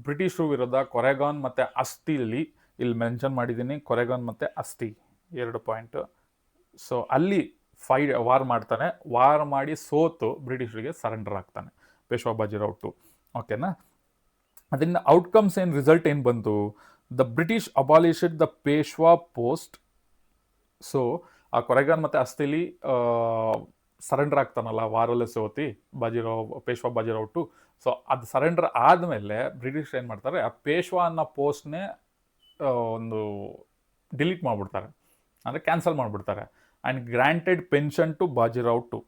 ಬ್ರಿಟಿಷರು ವಿರುದ್ಧ ಕೊರೆಗಾನ್ ಮತ್ತು ಅಸ್ತಿಲಿ, ಇಲ್ಲಿ ಮೆನ್ಷನ್ ಮಾಡಿದ್ದೀನಿ ಕೊರೆಗಾನ್ ಮತ್ತು ಅಸ್ತಿ 2 ಪಾಯಿಂಟ್. ಸೊ ಅಲ್ಲಿ ವಾರ್ ಮಾಡ್ತಾನೆ, ವಾರ್ ಮಾಡಿ ಸೋತು ಬ್ರಿಟಿಷರಿಗೆ ಸರೆಂಡರ್ ಆಗ್ತಾನೆ ಪೇಶ್ವಾ ಬಾಜಿರಾವ್ ಟು. ಓಕೆನಾ? ಅದರಿಂದ ಔಟ್ಕಮ್ಸ್ ಏನು, ರಿಸಲ್ಟ್ ಏನು ಬಂತು? The British abolished the Peshwa post. So ಆ ಕೊರೆಗಾನ್ ಮತ್ತು ಅಸ್ತಿಲಿ ಸರೆಂಡರ್ ಆಗ್ತಾನಲ್ಲ ವಾರಲ್ಲೇ ಸೋತಿ ಪೇಶ್ವಾ ಬಾಜಿರಾವ್ ಟು. ಸೊ ಅದು ಸರೆಂಡರ್ ಆದಮೇಲೆ ಬ್ರಿಟಿಷ್ ಏನು ಮಾಡ್ತಾರೆ, ಆ ಪೇಶ್ವಾ ಅನ್ನೋ ಪೋಸ್ಟ್ನೇ ಒಂದು ಡಿಲೀಟ್ ಮಾಡಿಬಿಡ್ತಾರೆ, ಅಂದರೆ ಕ್ಯಾನ್ಸಲ್ ಮಾಡಿಬಿಡ್ತಾರೆ. And granted pension to Bajirao two.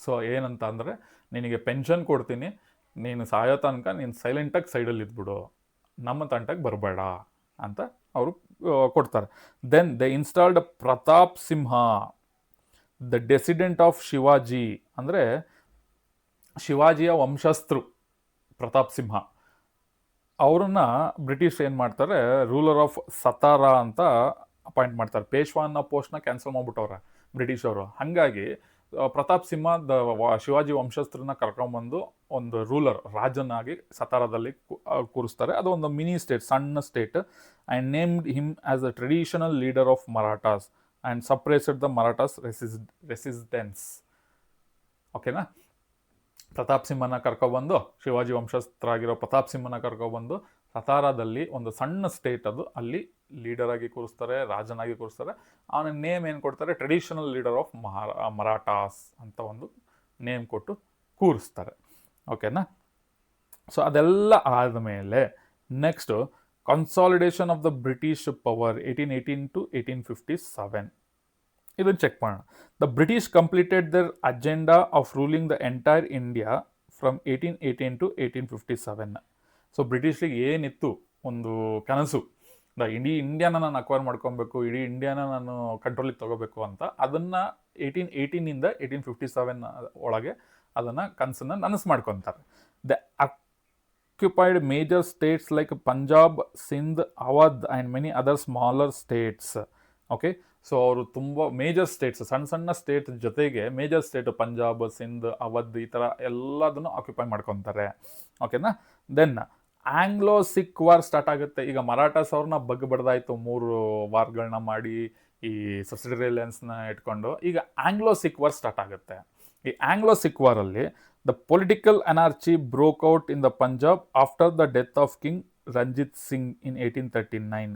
So ಏನಂತ ಅಂದರೆ, ನಿನಗೆ ಪೆನ್ಷನ್ ಕೊಡ್ತೀನಿ, ನೀನು ಸಾಯೋ ತನಕ ನೀನು ಸೈಲೆಂಟಾಗಿ ಸೈಡಲ್ಲಿ ಇದ್ಬಿಡು, ನಮ್ಮ ತಂಟಕ್ಕೆ ಬರಬೇಡ ಅಂತ ಅವರು ಕೊಡ್ತಾರೆ. Then they installed Pratap Simha, the descendant of Shivaji, ಅಂದರೆ ಶಿವಾಜಿಯ ವಂಶಸ್ಥರು ಪ್ರತಾಪ್ ಸಿಂಹ. ಅವ್ರನ್ನ ಬ್ರಿಟಿಷ್ ಏನು ಮಾಡ್ತಾರೆ, ರೂಲರ್ ಆಫ್ ಸತಾರಾ ಅಂತ ಅಪಾಯಿಂಟ್ ಮಾಡ್ತಾರೆ. ಪೇಶ್ವಾ ಅನ್ನೋ ಪೋಸ್ಟ್ನ ಕ್ಯಾನ್ಸಲ್ ಮಾಡಿಬಿಟ್ಟವ್ರೆ ಬ್ರಿಟಿಷ್ ಅವರು. ಹಾಗಾಗಿ ಪ್ರತಾಪ್ ಸಿಂಹ ಶಿವಾಜಿ ವಂಶಸ್ಥರನ್ನ ಕರ್ಕೊಂಡ್ಬಂದು ಒಂದು ರೂಲರ್, ರಾಜನಾಗಿ ಸತಾರಾದಲ್ಲಿ ಕೂರಿಸ್ತಾರೆ. ಅದು ಒಂದು ಮಿನಿ ಸ್ಟೇಟ್, ಸಣ್ಣ state. And named him as a traditional leader of Marathas and suppressed the Marathas resistance. ಓಕೆನಾ? ಪ್ರತಾಪ್ ಸಿಂಹನ ಕರ್ಕೊಬಂದು, ಶಿವಾಜಿ ವಂಶಸ್ಥರಾಗಿರೋ ಪ್ರತಾಪ್ ಸಿಂಹನ ಕರ್ಕೊಬಂದು ಸತಾರಾದಲ್ಲಿ ಒಂದು ಸಣ್ಣ ಸ್ಟೇಟ್ ಅದು, ಅಲ್ಲಿ ಲೀಡರಾಗಿ ಕೂರಿಸ್ತಾರೆ, ರಾಜನಾಗಿ ಕೂರಿಸ್ತಾರೆ. ಅವನ ನೇಮ್ ಏನು ಕೊಡ್ತಾರೆ, ಟ್ರೆಡಿಷನಲ್ ಲೀಡರ್ ಆಫ್ ಮರಾಠಾಸ್ ಅಂತ ಒಂದು ನೇಮ್ ಕೊಟ್ಟು ಕೂರಿಸ್ತಾರೆ. ಓಕೆನಾ? ಸೊ ಅದೆಲ್ಲ ಆದಮೇಲೆ next consolidation of the British power 1818 to 1857. ಇದನ್ನು ಚೆಕ್ ಮಾಡೋಣ. The British completed their agenda of ruling the entire India from 1818 to 1857. So ಬ್ರಿಟಿಷ್ರಿಗೆ ಏನಿತ್ತು ಒಂದು ಕನಸು, ಇಡೀ ಇಂಡಿಯಾನ ನಾನು ಅಕ್ವೈರ್ ಮಾಡ್ಕೊಬೇಕು, ಇಡೀ ಇಂಡಿಯಾನ ನಾನು ಕಂಟ್ರೋಲಿಗೆ ತೊಗೋಬೇಕು ಅಂತ, ಅದನ್ನು 1818ಇಂದ 1857 ಒಳಗೆ ಅದನ್ನು ಕನಸನ್ನು ನನಸು ಮಾಡ್ಕೊತಾರೆ. The occupied major states like Punjab, Sindh, Awadh and many other smaller states. Okay, so ಅವರು ತುಂಬ ಮೇಜರ್ ಸ್ಟೇಟ್ಸ್, ಸಣ್ಣ ಸಣ್ಣ ಸ್ಟೇಟ್ ಜೊತೆಗೆ ಮೇಜರ್ ಸ್ಟೇಟ್ ಪಂಜಾಬ್, ಸಿಂಧ್, ಅವಧ್ ಈ ಥರ ಎಲ್ಲದನ್ನು ಆಕ್ಯುಪೈ ಮಾಡ್ಕೊತಾರೆ. ಓಕೆನಾ? Then Anglo Sikh war start ಆಗುತ್ತೆ. ಈಗ ಮರಾಠಾಸ್ ಅವ್ರನ್ನ ಬಡ್ದಾಯಿತು, 3 ವಾರ್ಗಳನ್ನ ಮಾಡಿ ಈ ಸಬ್ಸಿಡರಿ ಅಲಯನ್ಸ್ನ ಇಟ್ಕೊಂಡು. ಈಗ ಆಂಗ್ಲೋ ಸಿಖ್ ವಾರ್ ಸ್ಟಾರ್ಟ್ ಆಗುತ್ತೆ. ಈ ಆಂಗ್ಲೋ ಸಿಖ್ ವಾರಲ್ಲಿ the political anarchy broke out in the Punjab after the death of king Ranjit Singh in 1839.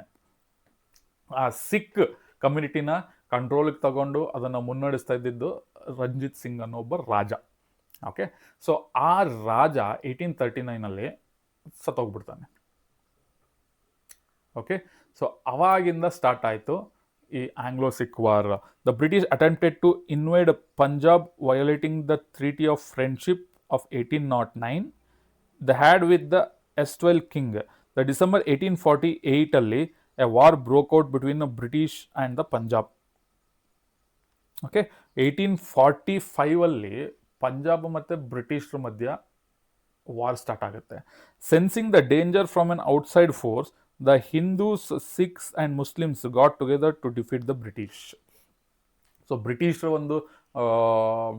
ಆ ಸಿಖ್ ಕಮ್ಯುನಿಟಿನ ಕಂಟ್ರೋಲಿಗೆ ತಗೊಂಡು ಅದನ್ನು ಮುನ್ನಡೆಸ್ತಾ ಇದ್ದಿದ್ದು ರಂಜಿತ್ ಸಿಂಗ್ ಅನ್ನೋ ಒಬ್ಬ ರಾಜ. ಓಕೆ, ಸೊ ಆ ರಾಜ 1839ಅಲ್ಲಿ ಸತ್ತೋಗ್ಬಿಡ್ತಾನೆ. ಓಕೆ, ಸೊ ಅವಾಗಿಂದ ಸ್ಟಾರ್ಟ್ ಆಯಿತು ಈ Anglo Sikh war. The British attempted to invade Punjab violating the treaty of friendship of 1809 the had with the erstwhile king. The December 1848ಅಲ್ಲಿ a war broke out between the British and the Punjab. Okay, 1845ಅಲ್ಲಿ ಪಂಜಾಬ್ ಮತ್ತು ಬ್ರಿಟಿಷರ ಮಧ್ಯ war start ಆಗುತ್ತೆ. Sensing the danger from an outside force, the Hindus, Sikhs and Muslims got together to defeat the British. So ಬ್ರಿಟಿಷರ ಒಂದು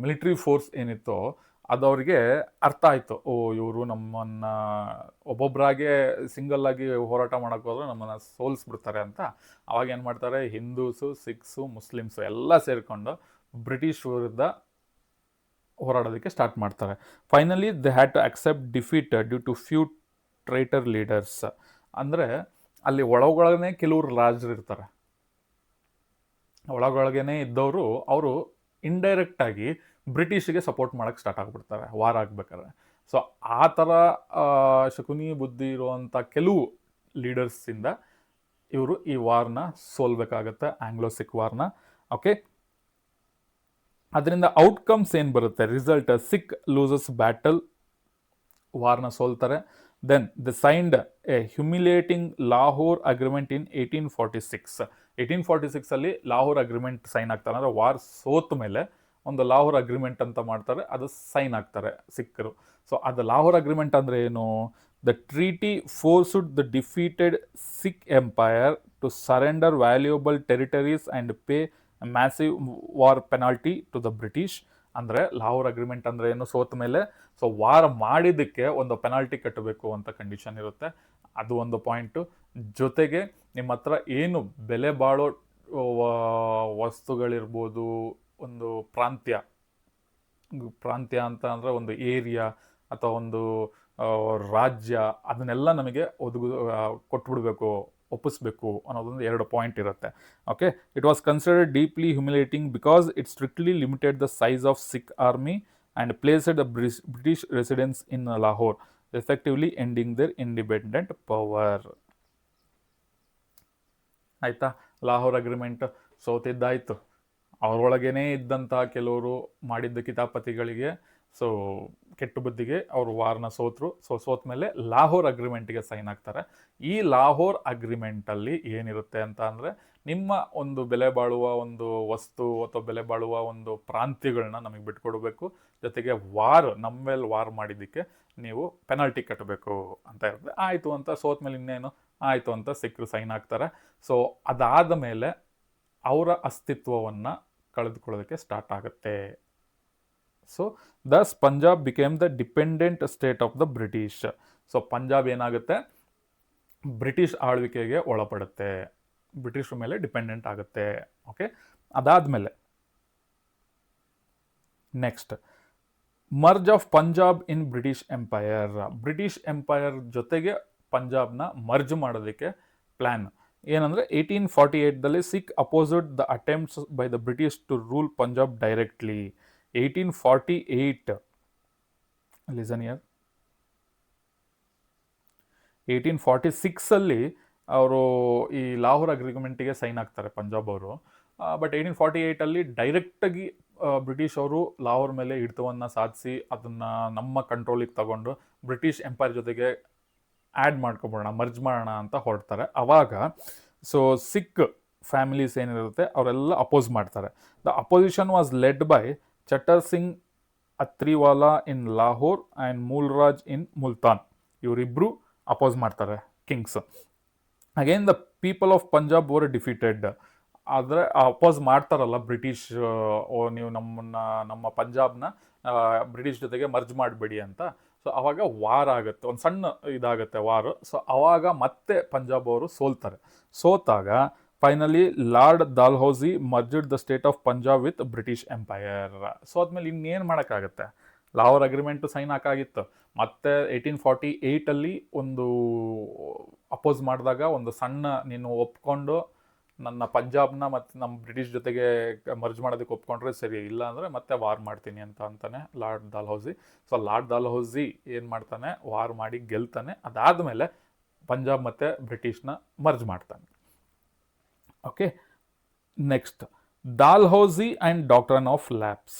military force ಏನಿತ್ತೋ ಅದು ಅವ್ರಿಗೆ ಅರ್ಥ ಆಯಿತು, ಇವರು ನಮ್ಮನ್ನು ಒಬ್ಬೊಬ್ಬರಾಗೆ ಸಿಂಗಲ್ ಆಗಿ ಹೋರಾಟ ಮಾಡೋಕ್ಕೆ ಹೋದ್ರೆ ನಮ್ಮನ್ನು ಸೋಲಿಸ್ಬಿಡ್ತಾರೆ ಅಂತ. ಅವಾಗ ಏನು ಮಾಡ್ತಾರೆ, ಹಿಂದೂಸು, ಸಿಖ್ಸು, ಮುಸ್ಲಿಮ್ಸು ಎಲ್ಲ ಸೇರಿಕೊಂಡು ಬ್ರಿಟಿಷ್ ವಿರುದ್ಧ ಹೋರಾಡೋದಕ್ಕೆ ಸ್ಟಾರ್ಟ್ ಮಾಡ್ತಾರೆ. Finally they had to accept defeat due to few traitor leaders. ಅಂದರೆ ಅಲ್ಲಿ ಒಳಗೊಳಗನೆ ಕೆಲವರು ರಾಜರು ಇರ್ತಾರೆ, ಒಳಗೊಳಗೇನೆ ಇದ್ದವರು ಅವರು ಇಂಡೈರೆಕ್ಟಾಗಿ ಬ್ರಿಟಿಷಿಗೆ ಸಪೋರ್ಟ್ ಮಾಡೋಕ್ಕೆ ಸ್ಟಾರ್ಟ್ ಆಗಿಬಿಡ್ತಾರೆ ವಾರ್ ಆಗಬೇಕಾದ್ರೆ. ಸೊ ಆ ಥರ ಶಕುನಿ ಬುದ್ಧಿ ಇರುವಂಥ ಕೆಲವು ಲೀಡರ್ಸಿಂದ ಇವರು ಈ ವಾರ್ನ ಸೋಲ್ಬೇಕಾಗತ್ತೆ, ಆಂಗ್ಲೋ ಸಿಖ್ ವಾರ್ನ. ಓಕೆ, ಅದರಿಂದ ಔಟ್ಕಮ್ಸ್ ಏನು ಬರುತ್ತೆ, ರಿಸಲ್ಟ್, ಸಿಖ್ ಲೂಸಸ್ ಬ್ಯಾಟಲ್, ವಾರ್ನ ಸೋಲ್ತಾರೆ. Then they signed a humiliating Lahore agreement in 1846. 1846 ಅಲ್ಲಿ ಲಾಹೋರ್ ಅಗ್ರಿಮೆಂಟ್ ಸೈನ್ ಆಗ್ತಾರೆ, ಅಂದರೆ ವಾರ್ ಸೋತ ಮೇಲೆ ಒಂದು ಲಾಹೋರ್ ಅಗ್ರಿಮೆಂಟ್ ಅಂತ ಮಾಡ್ತಾರೆ, ಅದು ಸೈನ್ ಆಗ್ತಾರೆ ಸಿಖ್ರು. ಸೊ ಅದು ಲಾಹೋರ್ ಅಗ್ರಿಮೆಂಟ್ ಅಂದರೆ ಏನು? The treaty forced the defeated Sikh empire to surrender valuable territories and pay massive war penalty to the British. ಅಂದರೆ ಲಾಹೋರ್ ಅಗ್ರಿಮೆಂಟ್ ಅಂದರೆ ಏನು? ಸೋತ ಮೇಲೆ ಸೊ ವಾರ್ ಮಾಡಿದ್ದಕ್ಕೆ ಒಂದು ಪೆನಾಲ್ಟಿ ಕಟ್ಟಬೇಕು ಅಂತ ಕಂಡೀಷನ್ ಇರುತ್ತೆ, ಅದು ಒಂದು ಪಾಯಿಂಟು. ಜೊತೆಗೆ ನಿಮ್ಮ ಹತ್ರ ಏನು ಬೆಲೆ ಬಾಳೋ ವಸ್ತುಗಳಿರ್ಬೋದು, ಒಂದು ಪ್ರಾಂತ್ಯ ಅಂತ ಅಂದರೆ ಒಂದು ಏರಿಯಾ ಅಥವಾ ಒಂದು ರಾಜ್ಯ, ಅದನ್ನೆಲ್ಲ ನಮಗೆ ಕೊಟ್ಬಿಡ್ಬೇಕು, ಒಪ್ಪಿಸ್ಬೇಕು ಅನ್ನೋದೊಂದು 2 ಪಾಯಿಂಟ್ ಇರುತ್ತೆ. Okay, it was considered deeply humiliating because it strictly limited the size of Sikh army and placed the British residence in Lahore, effectively ending their independent power. ಆಯಿತಾ? ಲಾಹೋರ್ ಅಗ್ರಿಮೆಂಟ್ ಸೋತಿದ್ದಾಯಿತು, ಅವರೊಳಗೇನೆ ಇದ್ದಂಥ ಕೆಲವರು ಮಾಡಿದ್ದ ಕಿತಾಪತಿಗಳಿಗೆ ಸೊ ಕೆಟ್ಟ ಬುದ್ಧಿಗೆ ಅವರು ವಾರ್ನ ಸೋತರು. ಸೊ ಸೋತ ಮೇಲೆ ಲಾಹೋರ್ ಅಗ್ರಿಮೆಂಟ್ಗೆ ಸೈನ್ ಆಗ್ತಾರೆ. ಈ ಲಾಹೋರ್ ಅಗ್ರಿಮೆಂಟಲ್ಲಿ ಏನಿರುತ್ತೆ ಅಂತ ಅಂದರೆ, ನಿಮ್ಮ ಒಂದು ಬೆಲೆ ಬಾಳುವ ಒಂದು ವಸ್ತು ಅಥವಾ ಬೆಲೆ ಬಾಳುವ ಒಂದು ಪ್ರಾಂತ್ಯಗಳನ್ನ ನಮಗೆ ಬಿಟ್ಕೊಡ್ಬೇಕು, ಜೊತೆಗೆ ನಮ್ಮ ಮೇಲೆ ವಾರ್ ಮಾಡಿದ್ದಕ್ಕೆ ನೀವು ಪೆನಾಲ್ಟಿ ಕಟ್ಟಬೇಕು ಅಂತ ಇರುತ್ತೆ. ಆಯಿತು ಅಂತ ಸೋತ ಮೇಲೆ ಇನ್ನೇನು ಆಯಿತು ಅಂತ ಸಿಖ್ರು ಸೈನ್ ಆಗ್ತಾರೆ. ಸೊ ಅದಾದ ಮೇಲೆ ಅವರ ಅಸ್ತಿತ್ವವನ್ನು ಕಳೆದುಕೊಳ್ಳೋದಕ್ಕೆ ಸ್ಟಾರ್ಟ್ ಆಗುತ್ತೆ. So Dus Punjab became the dependent state of the British. So Punjab ಏನಾಗುತ್ತೆ? ಬ್ರಿಟಿಷ್ ಆಳ್ವಿಕೆಗೆ ಒಳಪಡುತ್ತೆ, ಬ್ರಿಟಿಷರ ಮೇಲೆ ಡಿಪೆಂಡೆಂಟ್ ಆಗುತ್ತೆ. ಓಕೆ, ಅದಾದಮೇಲೆ next merge of Punjab in British empire. British empire ಜೊತೆಗೆ ಪಂಜಾಬ್ನ ಮರ್ಜ್ ಮಾಡೋದಕ್ಕೆ ಪ್ಲ್ಯಾನ್ ಏನಂದರೆ, 1848ದಲ್ಲಿ Sikh opposed the attempts by the British to rule Punjab directly. 1848 listen year, 1846 ಅವರು ಈ ಲಾಹೋರ್ ಅಗ್ರಿಮೆಂಟಿಗೆ ಸೈನ್ ಆಗ್ತಾರೆ ಪಂಜಾಬ್ ಅವರು. ಬಟ್ 1848 ಡೈರೆಕ್ಟಾಗಿ ಬ್ರಿಟಿಷ್ ಅವರು ಲಾಹೋರ್ ಮೇಲೆ ಹಿಡಿತವನ್ನು ಸಾಧಿಸಿ ಅದನ್ನು ನಮ್ಮ ಕಂಟ್ರೋಲಿಗೆ ತಗೊಂಡು ಬ್ರಿಟಿಷ್ ಎಂಪೈರ್ ಜೊತೆಗೆ ಆ್ಯಡ್ ಮಾಡ್ಕೊಬಿಡೋಣ, ಮರ್ಜ್ ಮಾಡೋಣ ಅಂತ ಹೊರಡ್ತಾರೆ. ಆವಾಗ ಸೊ ಸಿಖ್ ಫ್ಯಾಮಿಲೀಸ್ ಏನಿರುತ್ತೆ ಅವರೆಲ್ಲ ಅಪೋಸ್ ಮಾಡ್ತಾರೆ. The opposition was led by Chattar Singh Attariwala in Lahore and Mulraj in Multan. ಇವರಿಬ್ಬರು ಅಪೋಸ್ ಮಾಡ್ತಾರೆ kings. Again the people of Punjab were defeated. ಆದರೆ ಅಪೋಸ್ ಮಾಡ್ತಾರಲ್ಲ ಬ್ರಿಟಿಷ್, ನೀವು ನಮ್ಮ ಪಂಜಾಬ್ನ ಬ್ರಿಟಿಷ್ ಜೊತೆಗೆ ಮರ್ಜ್ ಮಾಡಬೇಡಿ ಅಂತ. ಸೊ ಆವಾಗ ವಾರ್ ಆಗುತ್ತೆ, ಒಂದು ಸಣ್ಣ ಇದಾಗುತ್ತೆ ವಾರು. ಸೊ ಆವಾಗ ಮತ್ತೆ ಪಂಜಾಬ್ ಅವರು ಸೋತಾಗ finally Lord Dalhousie merged the state of Punjab with British empire. So ಆದ್ಮೇಲೆ ಇನ್ನೇನು ಮಾಡೋಕ್ಕಾಗತ್ತೆ? ಲಾಹೋರ್ ಅಗ್ರಿಮೆಂಟು ಸೈನ್ ಹಾಕಾಗಿತ್ತು, ಮತ್ತೆ 1848 ಒಂದು ಅಪೋಸ್ ಮಾಡಿದಾಗ ಒಂದು ಸಣ್ಣ ನೀನು ಒಪ್ಕೊಂಡು ನನ್ನ ಪಂಜಾಬ್ನ ಮತ್ತು ನಮ್ಮ ಬ್ರಿಟಿಷ್ ಜೊತೆಗೆ ಮರ್ಜ್ ಮಾಡೋದಕ್ಕೆ ಒಪ್ಕೊಂಡ್ರೆ ಸರಿ, ಇಲ್ಲ ಅಂದರೆ ಮತ್ತೆ ವಾರ್ ಮಾಡ್ತೀನಿ ಅಂತಾನೆ Lord Dalhousie. So Lord Dalhousie ಏನು ಮಾಡ್ತಾನೆ? ವಾರ್ ಮಾಡಿ ಗೆಲ್ತಾನೆ. ಅದಾದಮೇಲೆ ಪಂಜಾಬ್ ಮತ್ತು ಬ್ರಿಟಿಷ್ನ ಮರ್ಜ್ ಮಾಡ್ತಾನೆ. Okay, next Dalhousie and doctrine of lapse.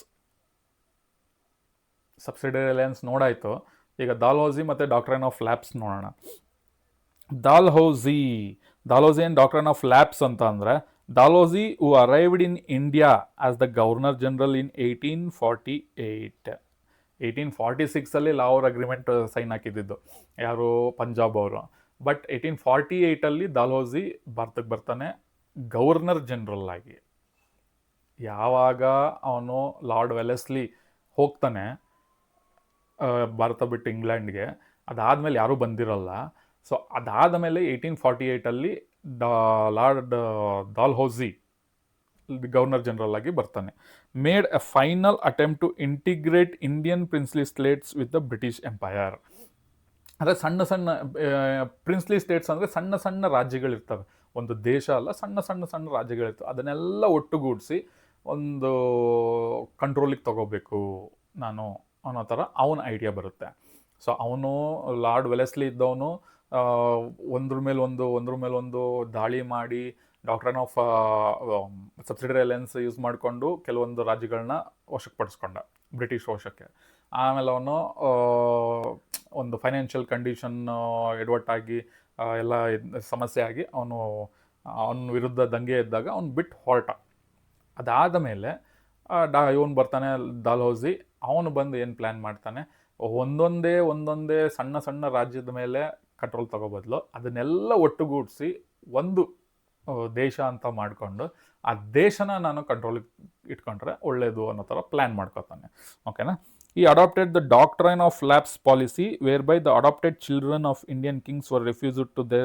Subsidiary alliance ನೋಡಾಯಿತು, ಈಗ ಡಾಲ್ಹೌಸಿ ಮತ್ತು ಡಾಕ್ಟ್ರನ್ ಆಫ್ ಲ್ಯಾಪ್ಸ್ ನೋಡೋಣ. Dalhousie and doctrine of lapse ಅಂತ ಅಂದರೆ, Dalhousie who arrived in India as the governor general in 1848. 1846 Lahore agreement sign ಹಾಕಿದ್ದು ಯಾರು? ಪಂಜಾಬ್ ಅವರು. ಬಟ್ 1848 ಡಾಲ್ಹೌಸಿ ಭಾರತಕ್ಕೆ ಬರ್ತಾನೆ ಗವರ್ನರ್ ಜನರಲ್ ಆಗಿ. ಯಾವಾಗ ಅವನು ಲಾರ್ಡ್ ವೆಲೆಸ್ಲಿ ಹೋಗ್ತಾನೆ ಭಾರತ ಬಿಟ್ಟು ಇಂಗ್ಲೆಂಡ್ಗೆ, ಅದಾದಮೇಲೆ ಯಾರೂ ಬಂದಿರಲ್ಲ. ಸೊ ಅದಾದ ಮೇಲೆ 1848 ಲಾರ್ಡ್ ಡಾಲ್ಹೌಸಿ ಗವರ್ನರ್ ಜನರಲ್ ಆಗಿ ಬರ್ತಾನೆ. Made a final attempt to integrate Indian princely states with the British empire. ಅಂದರೆ ಸಣ್ಣ ಸಣ್ಣ ಪ್ರಿನ್ಸ್ಲಿ ಸ್ಟೇಟ್ಸ್ ಅಂದರೆ ಸಣ್ಣ ಸಣ್ಣ ರಾಜ್ಯಗಳಿರ್ತವೆ, ಒಂದು ದೇಶ ಅಲ್ಲ, ಸಣ್ಣ ಸಣ್ಣ ಸಣ್ಣ ರಾಜ್ಯಗಳಿರ್ತವೆ. ಅದನ್ನೆಲ್ಲ ಒಟ್ಟುಗೂಡಿಸಿ ಒಂದು ಕಂಟ್ರೋಲಿಗೆ ತಗೋಬೇಕು ನಾನು ಅನ್ನೋ ಥರ ಅವನ ಐಡಿಯಾ ಬರುತ್ತೆ. ಸೊ ಅವನು ಲಾರ್ಡ್ ವೆಲೆಸ್ಲಿ ಇದ್ದವನು ಒಂದ್ರ ಮೇಲೊಂದು ದಾಳಿ ಮಾಡಿ doctrine of subsidiary alliance use ಮಾಡಿಕೊಂಡು ಕೆಲವೊಂದು ರಾಜ್ಯಗಳನ್ನ ವಶಕ್ಕೆ ಪಡಿಸ್ಕೊಂಡ ಬ್ರಿಟಿಷ್ ವಶಕ್ಕೆ. ಆಮೇಲೆ ಅವನು ಒಂದು ಫೈನಾನ್ಷಿಯಲ್ ಕಂಡೀಷನ್ ಎಡವಟ್ಟಾಗಿ ಎಲ್ಲ ಸಮಸ್ಯೆ ಆಗಿ ಅವನ ವಿರುದ್ಧ ದಂಗೆ ಇದ್ದಾಗ ಅವ್ನು ಬಿಟ್ಟು ಹೊರಟ. ಅದಾದ ಮೇಲೆ ಇವನು ಬರ್ತಾನೆ ಡಾಲ್ಹೌಸಿ. ಅವನು ಬಂದು ಏನು ಪ್ಲ್ಯಾನ್ ಮಾಡ್ತಾನೆ, ಒಂದೊಂದೇ ಸಣ್ಣ ಸಣ್ಣ ರಾಜ್ಯದ ಮೇಲೆ ಕಂಟ್ರೋಲ್ ತಗೋಬದ್ಲು ಅದನ್ನೆಲ್ಲ ಒಟ್ಟುಗೂಡಿಸಿ ಒಂದು ದೇಶ ಅಂತ ಮಾಡಿಕೊಂಡು ಆ ದೇಶನ ನಾನು ಕಂಟ್ರೋಲಿಗೆ ಇಟ್ಕೊಂಡ್ರೆ ಒಳ್ಳೇದು ಅನ್ನೋ ಥರ ಪ್ಲ್ಯಾನ್ ಮಾಡ್ಕೊತಾನೆ. ಓಕೆನಾ. He adopted the doctrine of lapse policy whereby the adopted children of Indian kings were refused to the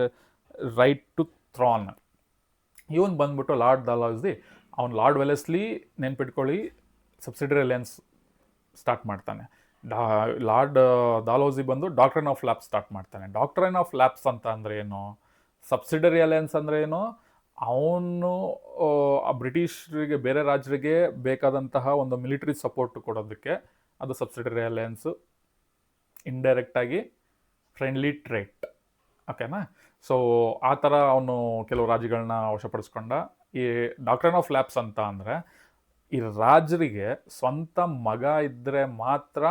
right to throne. ಇವನು ಬಂದ್ಬಿಟ್ಟು ಲಾರ್ಡ್ ಡಾಲ್ಹೌಸಿ. ಅವ್ನು ಲಾರ್ಡ್ ವೆಲೆಸ್ಲಿ ನೆನ್ಪಿಟ್ಕೊಳ್ಳಿ ಸಬ್ಸಿಡರಿ ಅಲಯನ್ಸ್ ಸ್ಟಾರ್ಟ್ ಮಾಡ್ತಾನೆ. ಲಾರ್ಡ್ ಡಾಲ್ಹೌಸಿ ಬಂದು doctrine of lapse start ಮಾಡ್ತಾನೆ. Doctrine of lapse ಅಂತ ಅಂದರೆ ಏನು, ಸಬ್ಸಿಡರಿ ಅಲಯನ್ಸ್ ಅಂದರೆ ಏನು, ಅವನು ಬ್ರಿಟಿಷರಿಗೆ ಬೇರೆ ರಾಜ್ಯರಿಗೆ ಬೇಕಾದಂತಹ ಒಂದು ಮಿಲಿಟರಿ ಸಪೋರ್ಟ್ ಕೊಡೋದಕ್ಕೆ ಅದು ಸಬ್ಸಿಡರಿ ಅಲಯನ್ಸು. ಇಂಡೈರೆಕ್ಟಾಗಿ ಫ್ರೆಂಡ್ಲಿ ಟ್ರೇಟ್. ಓಕೆನಾ. ಸೊ ಆ ಥರ ಅವನು ಕೆಲವು ರಾಜ್ಯಗಳನ್ನ ವಶಪಡಿಸ್ಕೊಂಡ. ಈ ಡಾಕ್ಟ್ರೈನ್ ಆಫ್ ಲ್ಯಾಪ್ಸ್ ಅಂತ ಅಂದರೆ ಈ ರಾಜರಿಗೆ ಸ್ವಂತ ಮಗ ಇದ್ದರೆ ಮಾತ್ರ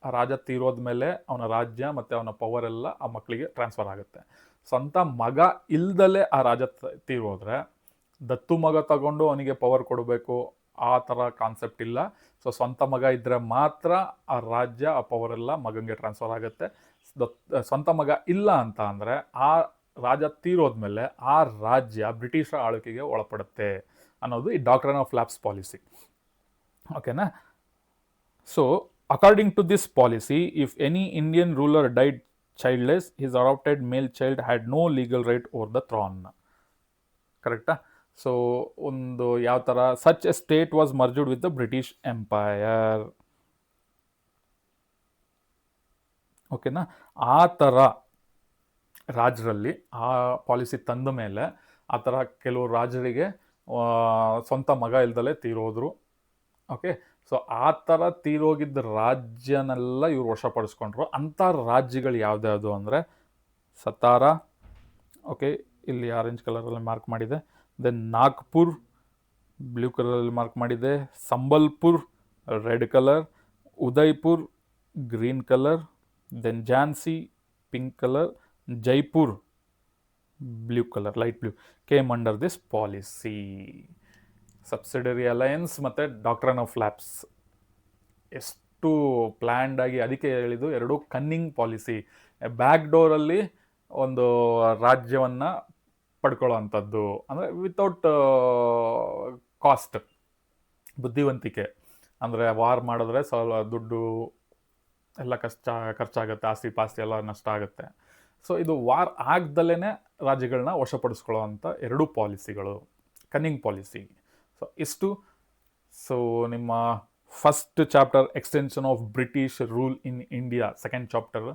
ಆ ರಾಜ ತೀರೋದ್ಮೇಲೆ ಅವನ ರಾಜ್ಯ ಮತ್ತು ಅವನ ಪವರ್ ಎಲ್ಲ ಆ ಮಕ್ಕಳಿಗೆ ಟ್ರಾನ್ಸ್ಫರ್ ಆಗುತ್ತೆ. ಸ್ವಂತ ಮಗ ಇಲ್ದಲೇ ಆ ರಾಜ ತೀರೋದ್ರೆ ದತ್ತು ಮಗ ತಗೊಂಡು ಅವನಿಗೆ ಪವರ್ ಕೊಡಬೇಕು, ಆ ಥರ ಕಾನ್ಸೆಪ್ಟ್ ಇಲ್ಲ. ಸೊ ಸ್ವಂತ ಮಗ ಇದ್ದರೆ ಮಾತ್ರ ಆ ರಾಜ್ಯ ಆ ಪವರೆಲ್ಲ ಮಗನಿಗೆ ಟ್ರಾನ್ಸ್ಫರ್ ಆಗುತ್ತೆ. ಸ್ವಂತ ಮಗ ಇಲ್ಲ ಅಂತ ಅಂದರೆ ಆ ರಾಜ ತೀರೋದ್ಮೇಲೆ ಆ ರಾಜ್ಯ ಬ್ರಿಟಿಷರ ಆಳ್ವಿಕೆಗೆ ಒಳಪಡುತ್ತೆ ಅನ್ನೋದು ಈ ಡಾಕ್ಟ್ರೈನ್ ಆಫ್ ಲ್ಯಾಪ್ಸ್ ಪಾಲಿಸಿ. ಓಕೆನಾ. So according to this policy, if any Indian ruler died childless, his adopted male child had no legal right over the throne. ಕರೆಕ್ಟಾ. ಸೊ ಒಂದು ಯಾವ ಥರ such A state was merged with the British empire. ಓಕೆನಾ. ಆ ಥರ ರಾಜರಲ್ಲಿ ಆ policy ತಂದ ಮೇಲೆ ಆ ಥರ ಕೆಲವು ರಾಜರಿಗೆ ಸ್ವಂತ ಮಗ ಇಲ್ದಲೇ ತೀರೋದ್ರು. ಓಕೆ. ಸೊ ಆ ಥರ ತೀರೋಗಿದ್ದ ರಾಜ್ಯನೆಲ್ಲ ಇವ್ರು ವಶಪಡಿಸ್ಕೊಂಡ್ರು. ಅಂಥ ರಾಜ್ಯಗಳು ಯಾವ್ದ್ಯಾವುದು ಅಂದರೆ ಸತಾರ, ಓಕೆ, ಇಲ್ಲಿ ಆರೆಂಜ್ ಕಲರಲ್ಲಿ ಮಾರ್ಕ್ ಮಾಡಿದೆ. ದೆನ್ ನಾಗ್ಪುರ್, ಬ್ಲೂ ಕಲರಲ್ಲಿ ಮಾರ್ಕ್ ಮಾಡಿದೆ. Sambalpur, red colour. Udaipur, green colour. Then Jhansi, pink colour. Jaipur, blue colour, light blue, came under this policy. Subsidiary alliance ಮತ್ತು ಡಾಕ್ಟ್ರೈನ್ ಆಫ್ ಲ್ಯಾಪ್ಸ್ ಎಷ್ಟು ಪ್ಲ್ಯಾಂಡ್ ಆಗಿ, ಅದಕ್ಕೆ ಹೇಳಿದ್ದು ಎರಡೂ ಕನ್ನಿಂಗ್ ಪಾಲಿಸಿ. ಬ್ಯಾಕ್ ಡೋರಲ್ಲಿ ಒಂದು ರಾಜ್ಯವನ್ನು ಪಡ್ಕೊಳ್ಳೋ ಅಂಥದ್ದು, ಅಂದರೆ ವಿತೌಟ್ ಕಾಸ್ಟ್, ಬುದ್ಧಿವಂತಿಕೆ. ಅಂದರೆ ವಾರ್ ಮಾಡಿದ್ರೆ ದುಡ್ಡು ಎಲ್ಲ ಖರ್ಚಾಗುತ್ತೆ, ಆಸ್ತಿ ಪಾಸ್ತಿ ಎಲ್ಲ ನಷ್ಟ ಆಗುತ್ತೆ. ಸೊ ಇದು ವಾರ್ ಆಗ್ದಲೇ ರಾಜ್ಯಗಳನ್ನ ವಶಪಡಿಸ್ಕೊಳ್ಳೋ ಅಂಥ ಎರಡೂ ಪಾಲಿಸಿಗಳು, ಕನ್ನಿಂಗ್ ಪಾಲಿಸಿ. ಸೊ ಇಷ್ಟು. ಸೊ ನಿಮ್ಮ first chapter extension of British rule in India, second chapter,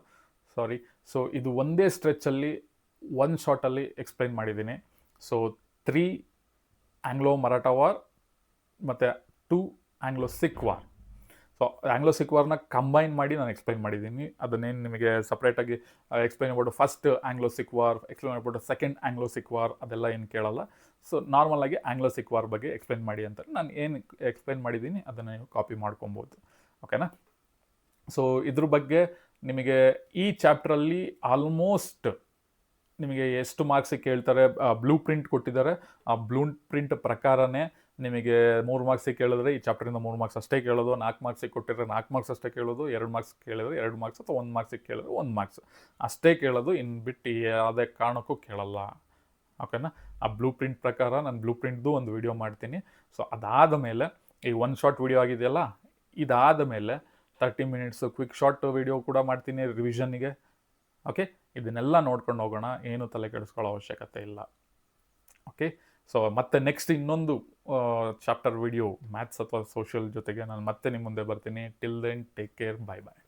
sorry. So ಇದು ಒಂದೇ ಸ್ಟ್ರೆಚ್ಚಲ್ಲಿ ಒನ್ ಶಾರ್ಟಲ್ಲಿ ಎಕ್ಸ್ಪ್ಲೈನ್ ಮಾಡಿದ್ದೀನಿ. ಸೊ 3 ಆಂಗ್ಲೋ ಮರಾಠಾ ವಾರ್ ಮತ್ತು 2 Anglo Sikh war. So Anglo Sikh ವಾರ್ನ ಕಂಬೈನ್ ಮಾಡಿ ನಾನು ಎಕ್ಸ್ಪ್ಲೈನ್ ಮಾಡಿದ್ದೀನಿ. ಅದನ್ನೇನು ನಿಮಗೆ ಸಪ್ರೇಟಾಗಿ ಎಕ್ಸ್ಪ್ಲೈನ್ ಮಾಡ್ಬಿಟ್ಟು first Anglo Sikh war, explain ಮಾಡ್ಬಿಟ್ಟು ಸೆಕೆಂಡ್ ಆಂಗ್ಲೋ ಸಿಖ್ ವಾರ್ ಅದೆಲ್ಲ ಏನು ಕೇಳಲ್ಲ. ಸೊ ನಾರ್ಮಲಾಗಿ ಆಂಗ್ಲೋ ಸಿಖ್ ವಾರ್ ಬಗ್ಗೆ ಎಕ್ಸ್ಪ್ಲೈನ್ ಮಾಡಿ ಅಂತ ನಾನು ಏನು ಎಕ್ಸ್ಪ್ಲೈನ್ ಮಾಡಿದ್ದೀನಿ ಅದನ್ನು ನೀವು ಕಾಪಿ ಮಾಡ್ಕೊಬೋದು. ಓಕೆನಾ. ಸೊ ಇದ್ರ ಬಗ್ಗೆ ನಿಮಗೆ ಈ ಚಾಪ್ಟ್ರಲ್ಲಿ ಆಲ್ಮೋಸ್ಟ್ ನಿಮಗೆ ಎಷ್ಟು ಮಾರ್ಕ್ಸಿಗೆ ಕೇಳ್ತಾರೆ, ಬ್ಲೂ ಪ್ರಿಂಟ್ ಕೊಟ್ಟಿದ್ದಾರೆ. ಆ ಬ್ಲೂ ಪ್ರಿಂಟ್ ಪ್ರಕಾರನೇ ನಿಮಗೆ 3 ಮಾರ್ಕ್ಸಿಗೆ ಕೇಳಿದ್ರೆ ಈ ಚಾಪ್ಟರಿಂದ 3 ಮಾರ್ಕ್ಸ್ ಅಷ್ಟೇ ಕೇಳೋದು. 4 ಮಾರ್ಕ್ಸಿಗೆ ಕೊಟ್ಟಿದ್ರೆ 4 ಮಾರ್ಕ್ಸ್ ಅಷ್ಟೇ ಕೇಳೋದು. 2 ಮಾರ್ಕ್ಸ್ ಕೇಳಿದ್ರೆ 2 ಮಾರ್ಕ್ಸ್, ಅಥವಾ 1 ಮಾರ್ಕ್ಸಿಗೆ ಕೇಳಿದ್ರೆ 1 ಮಾರ್ಕ್ಸ್ ಅಷ್ಟೇ ಕೇಳೋದು. ಇನ್ನು ಬಿಟ್ಟು ಯಾವುದೇ ಕಾರಣಕ್ಕೂ ಕೇಳಲ್ಲ. ಓಕೆನಾ. ಆ ಬ್ಲೂ ಪ್ರಿಂಟ್ ಪ್ರಕಾರ ನಾನು ಬ್ಲೂ ಪ್ರಿಂಟ್ದು ಒಂದು ವಿಡಿಯೋ ಮಾಡ್ತೀನಿ. ಸೊ ಅದಾದ ಮೇಲೆ ಈ ಒನ್ ಶಾರ್ಟ್ ವಿಡಿಯೋ ಆಗಿದೆಯಲ್ಲ, ಇದಾದ ಮೇಲೆ 30 ಮಿನಿಟ್ಸ್ ಕ್ವಿಕ್ ಶಾರ್ಟ್ ವಿಡಿಯೋ ಕೂಡ ಮಾಡ್ತೀನಿ ರಿವಿಷನ್ನಿಗೆ. ಓಕೆ. ಇದನ್ನೆಲ್ಲ ನೋಡ್ಕೊಂಡು ಹೋಗೋಣ, ಏನು ತಲೆ ಕೆಡಿಸ್ಕೊಳ್ಳೋ ಅವಶ್ಯಕತೆ ಇಲ್ಲ. ಓಕೆ. ಸೊ ಮತ್ತೆ ನೆಕ್ಸ್ಟ್ ಇನ್ನೊಂದು ಚಾಪ್ಟರ್ ವಿಡಿಯೋ ಮ್ಯಾಥ್ಸ್ ಅಥವಾ ಸೋಷಿಯಲ್ ಜೊತೆಗೆ ನಾನು ಮತ್ತೆ ನಿಮ್ಮ ಮುಂದೆ ಬರ್ತೀನಿ. ಟಿಲ್ ದೆನ್ ಟೇಕ್ ಕೇರ್, ಬಾಯ್ ಬಾಯ್.